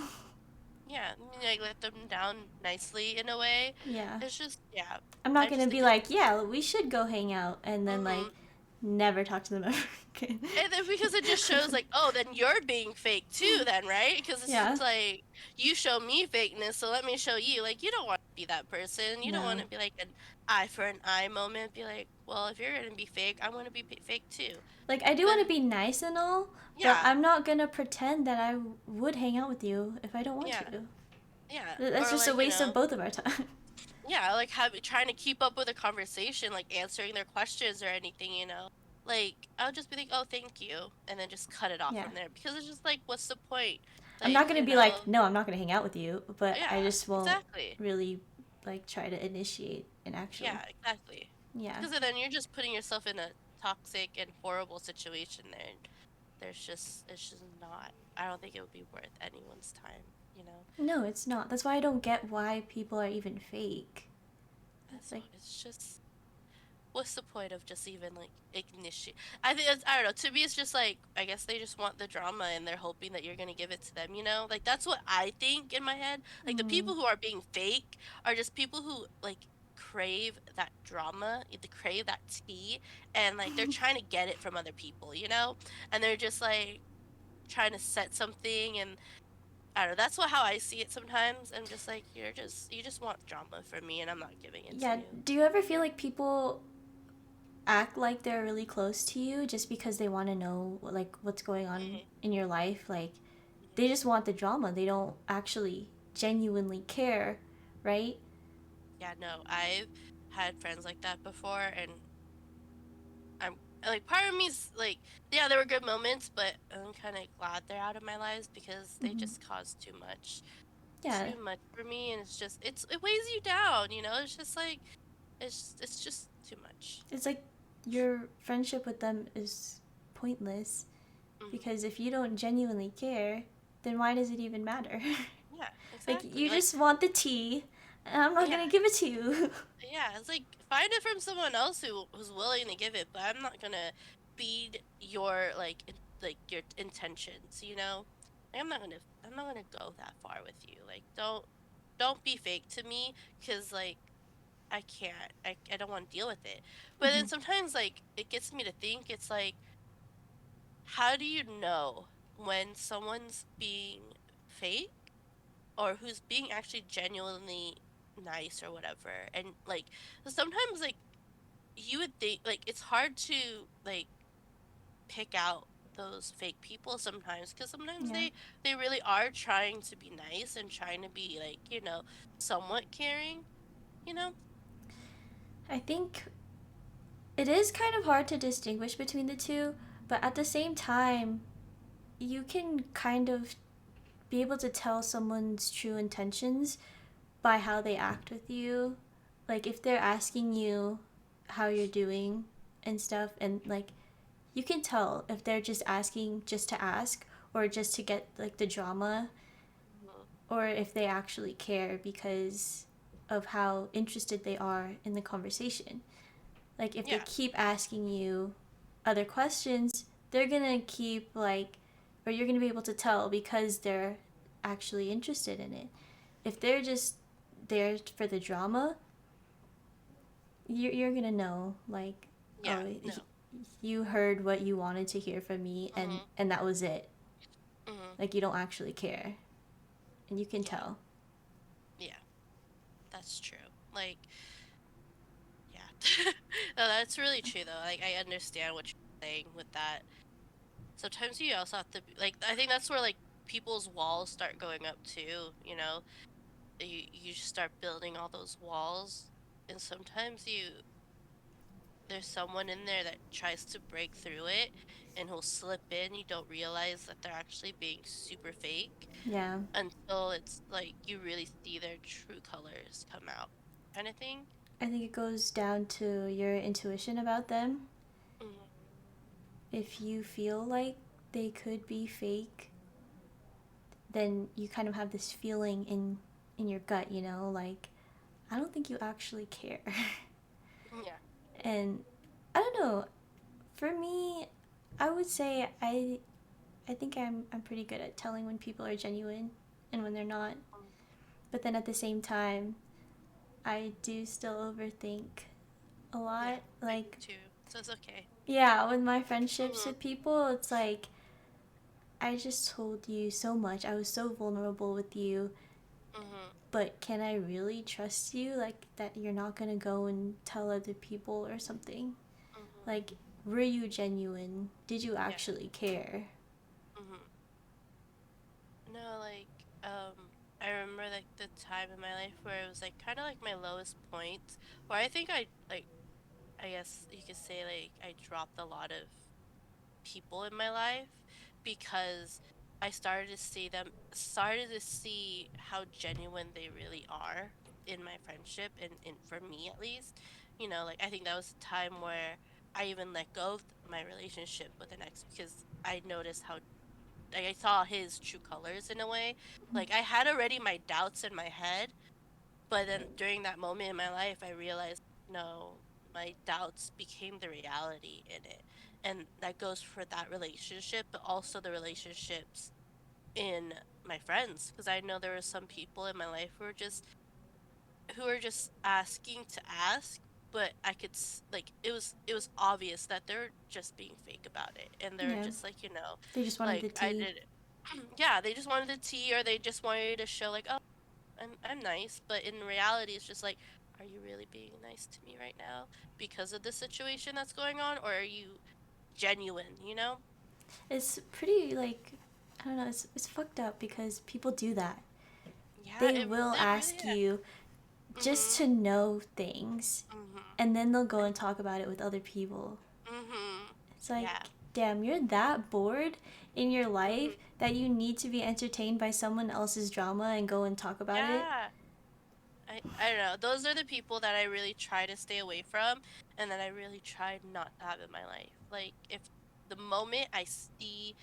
Speaker 1: yeah, like let them down nicely in a way.
Speaker 2: Yeah.
Speaker 1: It's just, yeah,
Speaker 2: I'm not
Speaker 1: I
Speaker 2: gonna
Speaker 1: just
Speaker 2: be
Speaker 1: think it's,
Speaker 2: like, yeah, we should go hang out, and then, like,
Speaker 1: mm-hmm.
Speaker 2: never talk to them ever again.
Speaker 1: And then because it just shows like, oh, then you're being fake too, then, right? Because it's
Speaker 2: Yeah.
Speaker 1: just like, you show me fakeness, so let me show you. Like, you don't want to be that person. You don't want
Speaker 2: No.
Speaker 1: to be like an eye for an eye moment. Be like, well, if you're gonna be fake, I want to be fake too.
Speaker 2: Like, I do
Speaker 1: But
Speaker 2: want to be nice and all, but
Speaker 1: yeah,
Speaker 2: I'm not gonna pretend that I would hang out with you if I don't want
Speaker 1: yeah.
Speaker 2: to.
Speaker 1: Yeah,
Speaker 2: That's
Speaker 1: or
Speaker 2: just a
Speaker 1: like,
Speaker 2: waste of both of our time.
Speaker 1: yeah, like trying to keep up with a conversation, like answering their questions or anything. Like, I'll just be like, "Oh, thank you," and then just cut it off
Speaker 2: Yeah.
Speaker 1: from there because it's just like, what's the point?
Speaker 2: I'm
Speaker 1: Like,
Speaker 2: not gonna be like, no, I'm not gonna hang out with you, but I
Speaker 1: yeah,
Speaker 2: just won't
Speaker 1: exactly.
Speaker 2: really like try to initiate an actual.
Speaker 1: Yeah, exactly.
Speaker 2: Yeah.
Speaker 1: Because then you're just putting yourself in a toxic and horrible situation there. And it's just not. I don't think it would be worth anyone's time, you know?
Speaker 2: No, it's not. That's why I don't get why people are even fake.
Speaker 1: So
Speaker 2: Like,
Speaker 1: it's just what's the point of just even like ignition? I think it's, I don't know. To me, it's just like I guess they just want the drama and they're hoping that you're gonna give it to them. You know, like that's what I think in my head. Like the
Speaker 2: mm,
Speaker 1: people who are being fake are just people who like crave that drama, they crave that tea, and like they're trying to get it from other people. You know, and they're just like trying to set something and. I don't know. That's what how I see it sometimes. I'm just like you just want drama from me, and I'm not giving it to
Speaker 2: yeah.
Speaker 1: you.
Speaker 2: Do you ever feel like people act like they're really close to you just because they want to know like what's going on
Speaker 1: Hmm.
Speaker 2: in your life? Like, they
Speaker 1: Hmm.
Speaker 2: just want the drama. They don't actually genuinely care, right?
Speaker 1: Yeah, no, I've had friends like that before, and I'm like, part of me's like, yeah, there were good moments, but I'm kind of glad they're out of my lives because they
Speaker 2: Mm-hmm.
Speaker 1: just cause
Speaker 2: Yeah,
Speaker 1: too much for me, and it's just, it weighs you down, you know? It's just like, it's just too much.
Speaker 2: it's like your friendship with them is pointless
Speaker 1: Hmm.
Speaker 2: because if you don't genuinely care, then why does it even matter?
Speaker 1: Yeah,
Speaker 2: Like,
Speaker 1: exactly.
Speaker 2: you
Speaker 1: Like,
Speaker 2: just want the tea, and I'm not
Speaker 1: yeah,
Speaker 2: gonna give it to you.
Speaker 1: yeah, it's like find it from someone else who's willing to give it, but I'm not gonna feed your like your intentions, you know? Like, I'm not gonna go that far with you. Like don't be fake to me because like I can't. I don't want to deal with it. But
Speaker 2: Hmm.
Speaker 1: then sometimes like it gets me to think it's like how do you know when someone's being fake or who's being actually genuinely nice or whatever? And like sometimes like you would think like it's hard to like pick out those fake people sometimes because sometimes
Speaker 2: Yeah.
Speaker 1: they really are trying to be nice and trying to be like somewhat caring, you know.
Speaker 2: I think it is kind of hard to distinguish between the two, but at the same time, you can kind of be able to tell someone's true intentions by how they act with you. Like, if they're asking you how you're doing and stuff, and like, you can tell if they're just asking just to ask or just to get like the drama,
Speaker 1: Mhm.
Speaker 2: or if they actually care because of how interested they are in the conversation. Like, if they
Speaker 1: Yeah.
Speaker 2: keep asking you other questions, they're gonna keep like, or you're gonna be able to tell because they're actually interested in it. If they're just there for the drama, you're gonna know like,
Speaker 1: Yeah.
Speaker 2: oh,
Speaker 1: No.
Speaker 2: you heard what you wanted to hear from me,
Speaker 1: Mhm.
Speaker 2: and that was it.
Speaker 1: Mhm.
Speaker 2: Like, you don't actually care, and you can
Speaker 1: Yeah.
Speaker 2: tell.
Speaker 1: Yeah. That's true. Like, yeah. No, that's really true though. Like I understand what you're saying with that. Sometimes you also have to be, like I think that's where like people's walls start going up too, you know. You just start building all those walls and sometimes there's someone in there that tries to break through it and he'll slip in. You don't realize that they're actually being super fake
Speaker 2: Yeah,
Speaker 1: until it's like you really see their true colors come out, kind of thing.
Speaker 2: I think it goes down to your intuition about them.
Speaker 1: Hmm.
Speaker 2: If you feel like they could be fake, then you kind of have this feeling in your gut, like, I don't think you actually care.
Speaker 1: Yeah.
Speaker 2: And I don't know, for me, I would say I think I'm pretty good at telling when people are genuine and when they're not.
Speaker 1: Mm.
Speaker 2: But then at the same time, I do still overthink a
Speaker 1: Yeah,
Speaker 2: lot.
Speaker 1: I
Speaker 2: Like,
Speaker 1: do too. So it's okay.
Speaker 2: yeah, with my friendships
Speaker 1: Hmm.
Speaker 2: with people, it's like, I just told you so much. I was so vulnerable with you,
Speaker 1: Hmm.
Speaker 2: but can I really trust you? Like, that you're not gonna go and tell other people or something?
Speaker 1: Hmm.
Speaker 2: Like, were you genuine? Did you
Speaker 1: Yeah.
Speaker 2: actually care?
Speaker 1: Hmm. No, like, I remember like the time in my life where it was like kind of like my lowest point, where I think I guess you could say like I dropped a lot of people in my life because I started to see how genuine they really are in my friendship and for me at least. Like I think that was a time where I even let go of my relationship with an ex because I noticed how like I saw his true colors in a way. Like I had already my doubts in my head, but then during that moment in my life I realized no, my doubts became the reality in it. And that goes for that relationship, but also the relationships in my friends because I know there were some people in my life who are just asking to ask, but I could like it was obvious that they're just being fake about it, and they're
Speaker 2: Yeah.
Speaker 1: just like
Speaker 2: They just wanted the
Speaker 1: like I
Speaker 2: tea.
Speaker 1: did it. Yeah, they just wanted the tea, or they just wanted to show like, oh, I'm nice, but in reality it's just like, are you really being nice to me right now because of the situation that's going on, or are you genuine?
Speaker 2: It's pretty like I don't know. It's fucked up because people do that.
Speaker 1: Yeah,
Speaker 2: They
Speaker 1: it
Speaker 2: will
Speaker 1: it really
Speaker 2: ask
Speaker 1: is.
Speaker 2: you just
Speaker 1: Mhm.
Speaker 2: to know things,
Speaker 1: Mhm.
Speaker 2: and then they'll go and talk about it with other people.
Speaker 1: Mhm.
Speaker 2: It's like,
Speaker 1: Yeah.
Speaker 2: damn, you're that bored in your life
Speaker 1: Mhm.
Speaker 2: that you need to be entertained by someone else's drama and go and talk about it.
Speaker 1: Yeah. I don't know. Those are the people that I really try to stay away from and that I really try not to have in my life. Like if the moment I see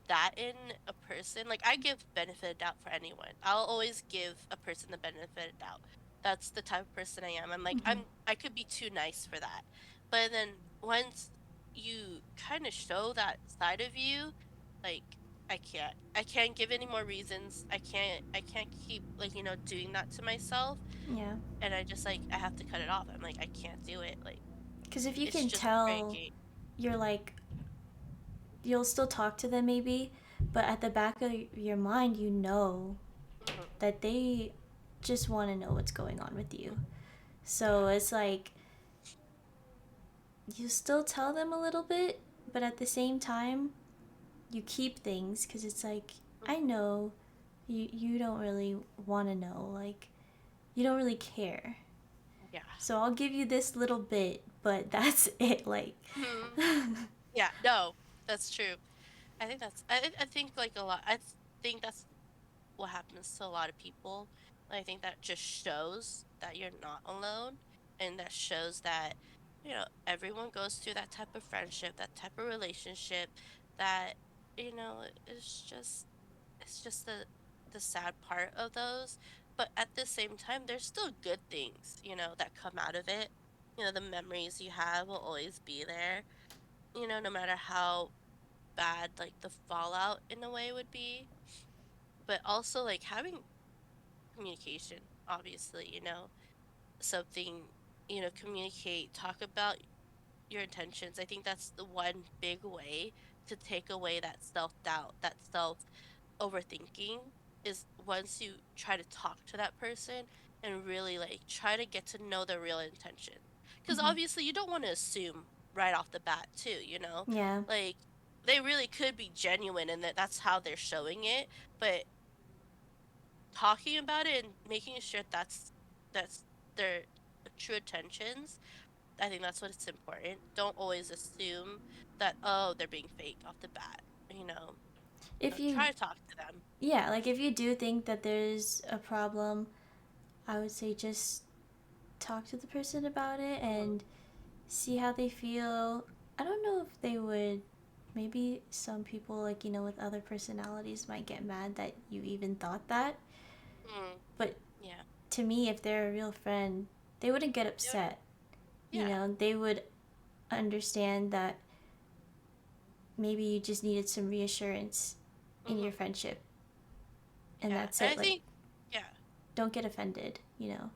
Speaker 1: that in a person, like I give benefit of doubt for anyone. I'll always give a person the benefit of doubt. That's the type of person I am. I'm like
Speaker 2: Hmm.
Speaker 1: I could be too nice for that. But then once you kind of show that side of you, like I can't give any more reasons. I can't keep like, doing that to myself,
Speaker 2: Yeah.
Speaker 1: and I just like I have to cut it off. I'm like I can't do it. Like
Speaker 2: Because if you
Speaker 1: it's
Speaker 2: can
Speaker 1: just
Speaker 2: tell,
Speaker 1: breaking.
Speaker 2: you're like, you'll still talk to them maybe, but at the back of your mind, you know
Speaker 1: Mhm.
Speaker 2: that they just want to know what's going on with you. So
Speaker 1: Yeah.
Speaker 2: it's like, you still tell them a little bit, but at the same time, you keep things because it's like, I
Speaker 1: Mhm.
Speaker 2: know you don't really want to know. Like, you don't really care.
Speaker 1: Yeah.
Speaker 2: So I'll give you this little bit, but that's it. Like,
Speaker 1: Mhm. Yeah. No, that's true. I think like a lot. think that's what happens to a lot of people. I think that just shows that you're not alone, and that shows that everyone goes through that type of friendship, that type of relationship. That it's just the sad part of those. But at the same time, there's still good things that come out of it. The memories you have will always be there. No matter how bad like the fallout in a way would be, but also like having communication, obviously, something, communicate, talk about your intentions. I think that's the one big way to take away that self-doubt, that self overthinking, is once you try to talk to that person and really like try to get to know their real intention. Because
Speaker 2: mhm.
Speaker 1: obviously you don't want to assume right off the bat too,
Speaker 2: Yeah.
Speaker 1: like they really could be genuine and that's how they're showing it, but talking about it and making sure that's their true intentions. I think that's what's important. Don't always assume that, oh, they're being fake off the bat.
Speaker 2: If you,
Speaker 1: Try to talk to them.
Speaker 2: yeah, like if you do think that there's a problem, I would say just talk to the person about it
Speaker 1: Mhm.
Speaker 2: and see how they feel. I don't know if they would. Maybe some people, like, with other personalities might get mad that you even thought that.
Speaker 1: Mm.
Speaker 2: But
Speaker 1: Yeah.
Speaker 2: to me, if they're a real friend, they wouldn't get
Speaker 1: They would-
Speaker 2: upset.
Speaker 1: Yeah.
Speaker 2: They would understand that maybe you just needed some reassurance in your
Speaker 1: Mhm.
Speaker 2: friendship. And
Speaker 1: Yeah.
Speaker 2: that's
Speaker 1: And
Speaker 2: it.
Speaker 1: I
Speaker 2: Like,
Speaker 1: think, yeah.
Speaker 2: don't get offended.
Speaker 1: Mhm.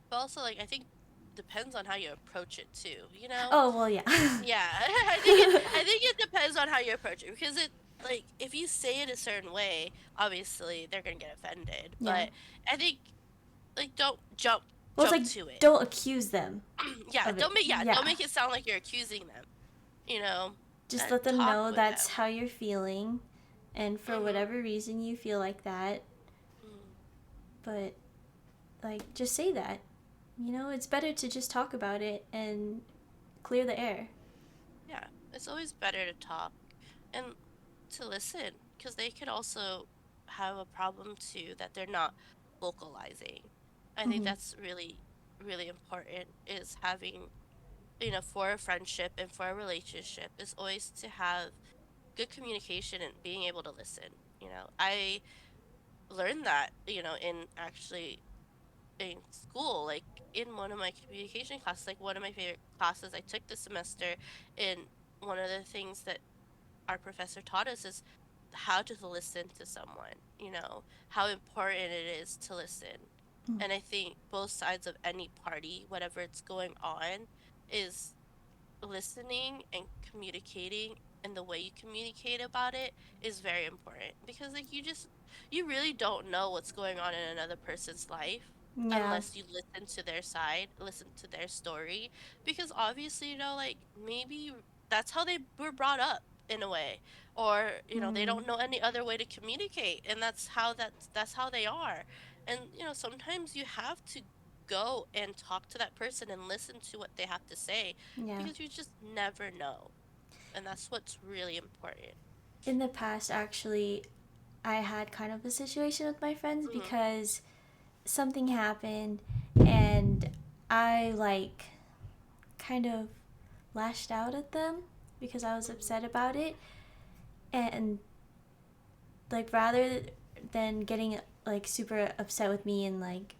Speaker 1: But also, like, I think depends on how you approach it too.
Speaker 2: Oh, well, yeah.
Speaker 1: Yeah. I think it depends on how you approach it because if you say it a certain way, obviously they're gonna get offended.
Speaker 2: Yeah.
Speaker 1: But I think like don't jump
Speaker 2: Well, it's
Speaker 1: jump
Speaker 2: like,
Speaker 1: to it.
Speaker 2: don't accuse them
Speaker 1: Yeah,
Speaker 2: of it.
Speaker 1: don't
Speaker 2: Yeah.
Speaker 1: make it sound like you're accusing them, you know,
Speaker 2: Just
Speaker 1: and
Speaker 2: let them
Speaker 1: talk
Speaker 2: know
Speaker 1: with
Speaker 2: that's
Speaker 1: them.
Speaker 2: how you're feeling. And for
Speaker 1: Mhm.
Speaker 2: whatever reason you feel like that,
Speaker 1: Mhm.
Speaker 2: but like, just say that. It's better to just talk about it and clear the air.
Speaker 1: Yeah, it's always better to talk and to listen. because they could also have a problem too that they're not vocalizing. I think
Speaker 2: Mm-hmm.
Speaker 1: that's really, really important is having, for a friendship and for a relationship is always to have good communication and being able to listen. I learned that, in actually in school, like in one of my communication classes, like one of my favorite classes I took this semester. And one of the things that our professor taught us is how to listen to someone, how important it is to listen. And I think both sides of any party, whatever it's going on, is listening and communicating, and the way you communicate about it is very important because like you really don't know what's going on in another person's life
Speaker 2: Yeah.
Speaker 1: unless you listen to their side, listen to their story, because obviously, like maybe that's how they were brought up in a way, or they
Speaker 2: Mm.
Speaker 1: don't know any other way to communicate, and that's how they are. And sometimes you have to go and talk to that person and listen to what they have to say,
Speaker 2: Yeah.
Speaker 1: because you just never know. And that's what's really important.
Speaker 2: In the past, actually, I had kind of a situation with my friends
Speaker 1: Mhm.
Speaker 2: because something happened and I like kind of lashed out at them because I was
Speaker 1: Mhm.
Speaker 2: upset about it. And like rather than getting like super upset with me and like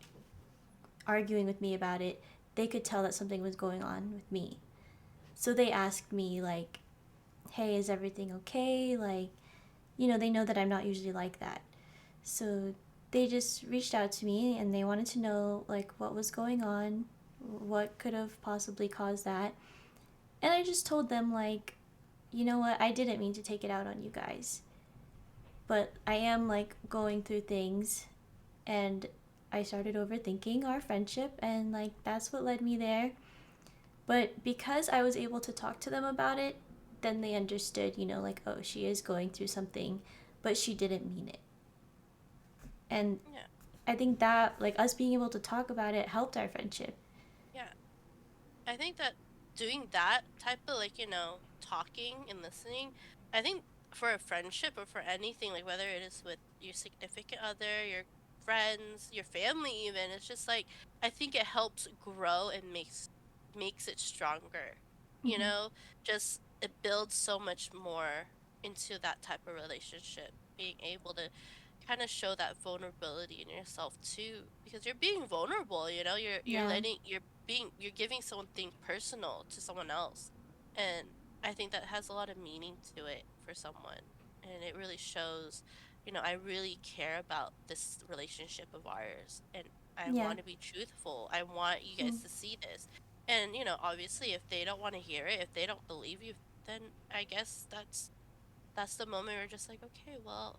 Speaker 2: arguing with me about it, they could tell that something was going on with me. So they asked me like, "Hey, is everything okay?" Like, they know that I'm not usually like that. So they just reached out to me and they wanted to know like what was going on, what could have possibly caused that. And I just told them like, "You know what? I didn't mean to take it out on you guys. But I am like going through things and I started overthinking our friendship and like that's what led me there. But because I was able to talk to them about it, then they understood, like, oh, she is going through something, but she didn't mean it." And
Speaker 1: Yeah.
Speaker 2: I think that, like, us being able to talk about it helped our friendship.
Speaker 1: Yeah. I think that doing that type of, like, talking and listening, I think for a friendship or for anything, like whether it is with your significant other, your friends, your family even, it's just like I think it helps grow and makes it stronger. You
Speaker 2: Mm-hmm.
Speaker 1: know, just it builds so much more into that type of relationship, being able to kind of show that vulnerability in yourself too, because you're being vulnerable, you're
Speaker 2: Yeah.
Speaker 1: letting you're giving something personal to someone else. And I think that has a lot of meaning to it for someone, and it really shows, I really care about this relationship of ours, and I
Speaker 2: Yeah.
Speaker 1: want to be truthful. I want you
Speaker 2: Mm.
Speaker 1: guys to see this. And obviously if they don't want to hear it, if they don't believe you, then I guess that's the moment where we're just like, okay, well,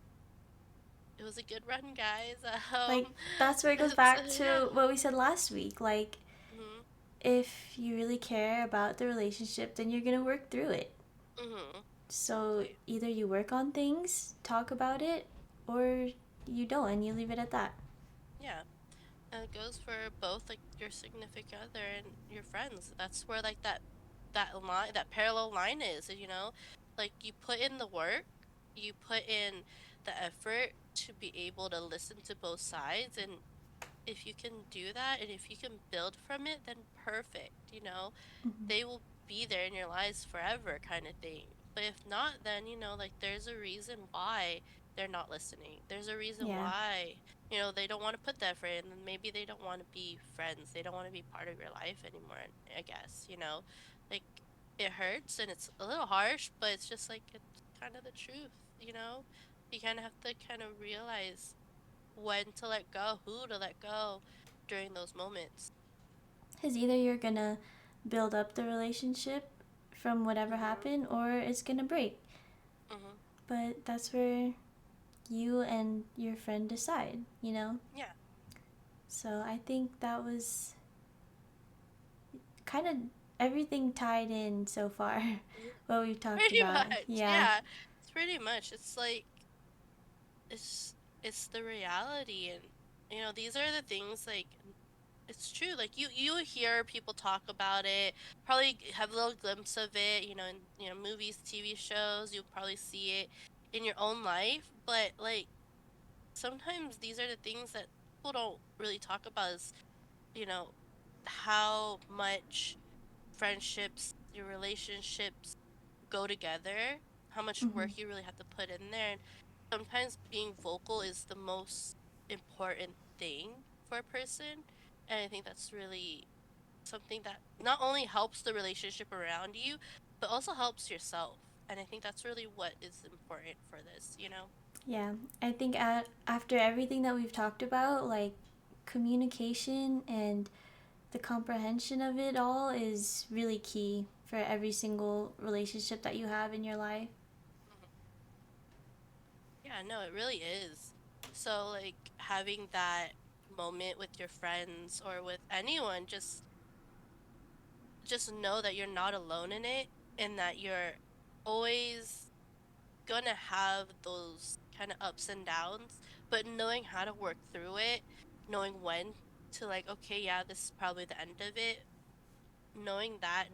Speaker 1: it was a good run, guys.
Speaker 2: Like, that's where it goes
Speaker 1: It's,
Speaker 2: back
Speaker 1: yeah.
Speaker 2: to what we said last week. Like,
Speaker 1: Mhm.
Speaker 2: if you really care about the relationship, then you're going to work through it.
Speaker 1: Mhm.
Speaker 2: So
Speaker 1: Exactly.
Speaker 2: either you work on things, talk about it, or you don't and you leave it at that.
Speaker 1: Yeah. And it goes for both, like your significant other and your friends. That's where like that parallel line is, Like you put in the work, you put in the effort to be able to listen to both sides, and if you can do that and if you can build from it, then perfect,
Speaker 2: Mm-hmm.
Speaker 1: they will be there in your lives forever, kind of thing. But if not, then like there's a reason why they're not listening. There's a reason
Speaker 2: Yeah.
Speaker 1: why they don't want to put that effort in, and maybe they don't want to be friends, they don't want to be part of your life anymore. I guess, like, it hurts and it's a little harsh, but it's just like it's kind of the truth. You kind of have to kind of realize when to let go, who to let go during those moments.
Speaker 2: Because either you're going to build up the relationship from whatever
Speaker 1: Mhm.
Speaker 2: happened or it's going to break.
Speaker 1: Mhm.
Speaker 2: But that's where you and your you decide.
Speaker 1: Yeah.
Speaker 2: So I think that was kind of everything tied in so far,
Speaker 1: Mhm.
Speaker 2: what we've talked
Speaker 1: Pretty
Speaker 2: about.
Speaker 1: much.
Speaker 2: Yeah.
Speaker 1: Yeah. It's pretty much. It's like it's it's the reality, and these are the things, like, it's true. Like you hear people talk about it, probably have a little glimpse of it, in movies, TV shows, you'll probably see it in your own life, but like sometimes these are the things that people don't really talk about is, you know, how much friendships, your relationships go together, how much
Speaker 2: Hmm.
Speaker 1: work you really have to put in there. And sometimes being vocal is the most important thing for a person. And I think that's really something that not only helps the relationship around you, but also helps yourself. And I think that's really what is important for this, you know?
Speaker 2: Yeah, I think after everything that we've talked about, like communication and the comprehension of it all is really key for every single relationship that you have in your life.
Speaker 1: Mhm. Yeah, no, it really is. So, like, having that moment with your friends or with anyone, just know that you're not alone in it and that you're always gonna have those kind of ups and downs, but knowing how to work through it, knowing when to like, okay, yeah, this is probably the end of it, knowing that,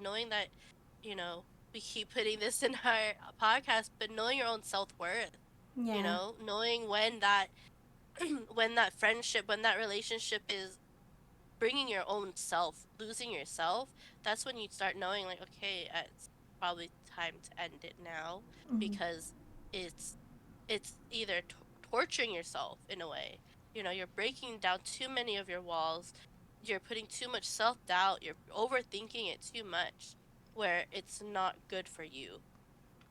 Speaker 1: you know, we keep putting this in our podcast, but knowing your own self-worth,
Speaker 2: Yeah.
Speaker 1: knowing when that when that friendship, when that relationship is bringing your own self, losing yourself, that's when you start knowing like, okay, it's probably time to end it now
Speaker 2: Hmm.
Speaker 1: because it's it's either torturing yourself in a way. You're breaking down too many of your walls. You're putting too much self-doubt. You're overthinking it too much where it's not good for you.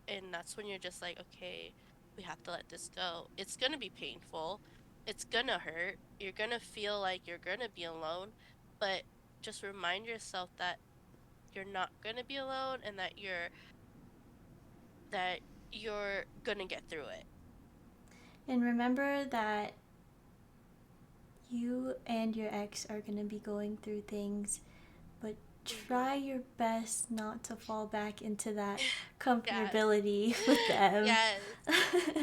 Speaker 1: And that's when you're just like, okay, we have to let this go. It's going to be painful. It's going to hurt. You're going to feel like you're going to be alone, but just remind yourself that you're not going to be alone and that you're going to get through it.
Speaker 2: And remember that you and your ex are going to be going through things, but try
Speaker 1: Mhm.
Speaker 2: your best not to fall back into that
Speaker 1: Yes.
Speaker 2: comfortability with them.
Speaker 1: Yes.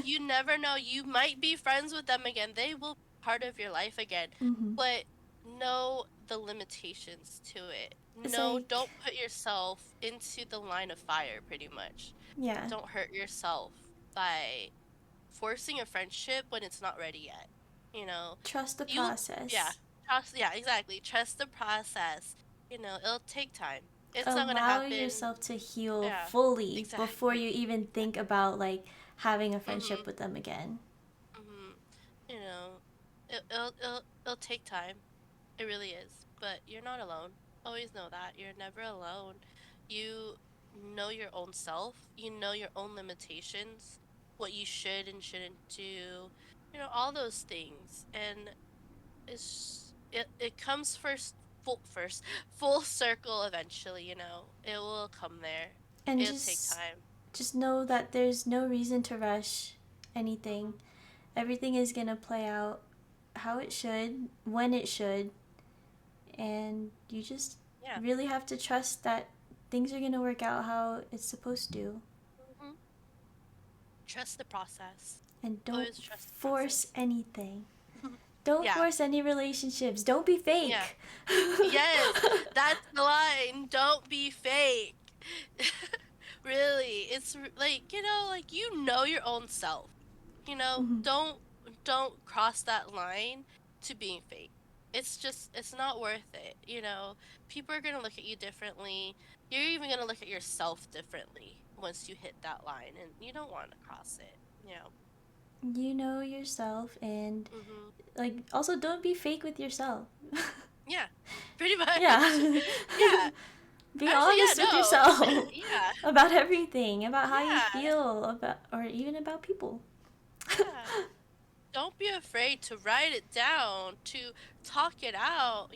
Speaker 1: You never know. You might be friends with them again. They will be part of your life again.
Speaker 2: Hmm.
Speaker 1: But know the limitations to it.
Speaker 2: It's
Speaker 1: No,
Speaker 2: like,
Speaker 1: don't put yourself into the line of fire, pretty much.
Speaker 2: yeah,
Speaker 1: Don't hurt yourself by forcing a friendship when it's not ready yet. You know,
Speaker 2: trust the
Speaker 1: you'll, yeah,
Speaker 2: process.
Speaker 1: yeah, exactly. Trust the process. It'll take time. It's not gonna
Speaker 2: Allow
Speaker 1: happen.
Speaker 2: yourself to heal
Speaker 1: Yeah,
Speaker 2: fully before
Speaker 1: exactly.
Speaker 2: you even think
Speaker 1: Exactly.
Speaker 2: about like having a
Speaker 1: Mm-hmm.
Speaker 2: friendship with them again.
Speaker 1: Mm-hmm. You know, it'll take time. It really is. But you're not alone. Always know that. You're never alone. You know your own self. You know your own limitations, what you should and shouldn't do. All those things. And it comes first full circle eventually, It will come there.
Speaker 2: And
Speaker 1: It'll take
Speaker 2: just
Speaker 1: time.
Speaker 2: just know that there's no reason to rush anything.
Speaker 1: Mm-hmm.
Speaker 2: Everything is going to play out how it should, when it should, and you just
Speaker 1: Yeah.
Speaker 2: really have to trust that things are going to work out how it's supposed to.
Speaker 1: Hmm. Trust the process.
Speaker 2: And don't
Speaker 1: Always trust the
Speaker 2: force
Speaker 1: process.
Speaker 2: anything. Don't
Speaker 1: Yeah.
Speaker 2: force any relationships. Don't be
Speaker 1: Yeah.
Speaker 2: fake.
Speaker 1: Yes, that's the line. Don't be fake. Really, it's like, like your own self.
Speaker 2: Mhm.
Speaker 1: Don't cross that line to being fake. It's not worth it. People are going to look at you differently. You're even going to look at yourself differently once you hit that line and you don't want to cross it.
Speaker 2: You know yourself, and
Speaker 1: Mhm.
Speaker 2: like also don't be fake with yourself.
Speaker 1: Yeah. Pretty much.
Speaker 2: Yeah.
Speaker 1: Yeah.
Speaker 2: Be
Speaker 1: Actually, yeah,
Speaker 2: honest with
Speaker 1: no.
Speaker 2: yourself
Speaker 1: Yeah.
Speaker 2: about everything, about how you
Speaker 1: Yeah.
Speaker 2: feel about or even about people.
Speaker 1: Yeah. Don't be afraid to write it down, to talk it out.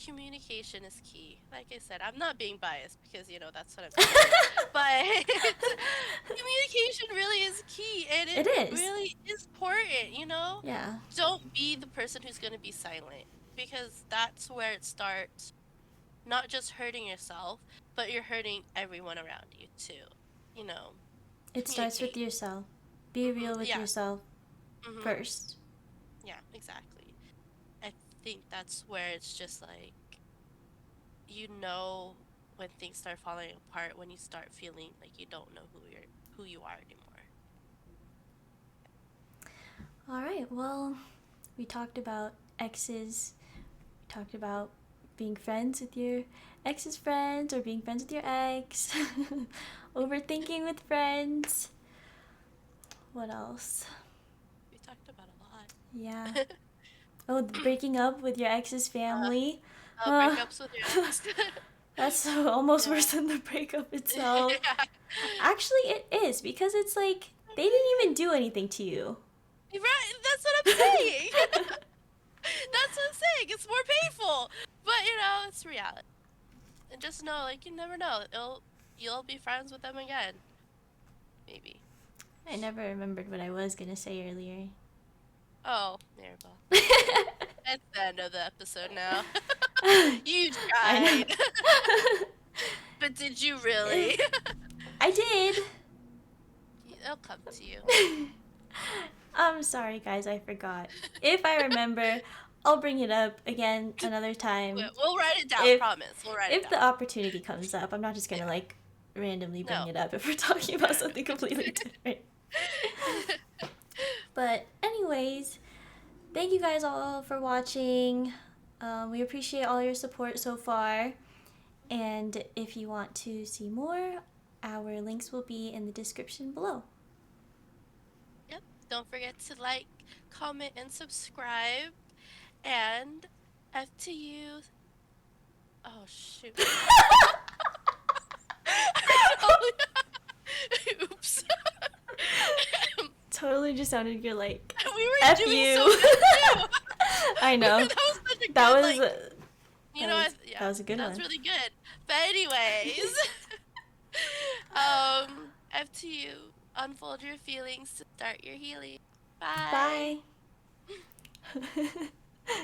Speaker 1: Communication is key. Like I said, I'm not being biased because, that's what I'm saying. But communication really is key and it
Speaker 2: It is.
Speaker 1: really is important.
Speaker 2: Yeah.
Speaker 1: Don't be the person who's going to be silent because that's where it starts. Not just hurting yourself, but you're hurting everyone around you too. You know,
Speaker 2: It starts with
Speaker 1: Communicate.
Speaker 2: yourself. Be real with
Speaker 1: Yeah.
Speaker 2: yourself
Speaker 1: Hmm.
Speaker 2: first.
Speaker 1: Yeah, exactly. I think that's where it's just like, when things start falling apart, when you start feeling like you don't know who you are anymore.
Speaker 2: All right. Well, we talked about exes. We talked about being friends with your ex's friends or being friends with your ex. Overthinking with friends. What else?
Speaker 1: We talked about a lot.
Speaker 2: Yeah. Oh, breaking up with your ex's
Speaker 1: uh,
Speaker 2: family. Uh,
Speaker 1: Breakups with your ex.
Speaker 2: that's almost
Speaker 1: Yeah.
Speaker 2: worse than the breakup itself.
Speaker 1: Yeah.
Speaker 2: Actually, it is because it's like they didn't even do anything to you.
Speaker 1: Right, that's what I'm saying. That's what I'm saying. It's more painful, but it's reality. And just know, like, you never know. You'll be friends with them again, maybe.
Speaker 2: I never remembered what I was gonna say earlier.
Speaker 1: Oh, Maribel. That's the end of the episode now. You
Speaker 2: I know.
Speaker 1: tried, but did you really?
Speaker 2: I did.
Speaker 1: It'll come to you.
Speaker 2: I'm sorry, guys, I forgot. If I remember, I'll bring it up again another time.
Speaker 1: We'll write it down.
Speaker 2: If
Speaker 1: Promise. We'll write it
Speaker 2: if
Speaker 1: down.
Speaker 2: the opportunity comes up, I'm not just gonna
Speaker 1: Yeah.
Speaker 2: like randomly bring
Speaker 1: No.
Speaker 2: it up if we're talking about something completely different. But anyways, thank you guys all for watching. We appreciate all your support so far. And if you want to see more, our links will be in the description below.
Speaker 1: Yep. Don't forget to like, comment, and subscribe. And F2U. Oh, shoot. I totally. Oops.
Speaker 2: Totally just sounded good like
Speaker 1: We were
Speaker 2: F
Speaker 1: doing so
Speaker 2: you.
Speaker 1: good too.
Speaker 2: I know.
Speaker 1: That was such a
Speaker 2: That
Speaker 1: good,
Speaker 2: was
Speaker 1: like,
Speaker 2: that
Speaker 1: yeah,
Speaker 2: was a good
Speaker 1: that was
Speaker 2: one.
Speaker 1: really good. But anyways, up to you. Unfold your feelings to start your healing. Bye.
Speaker 2: Bye.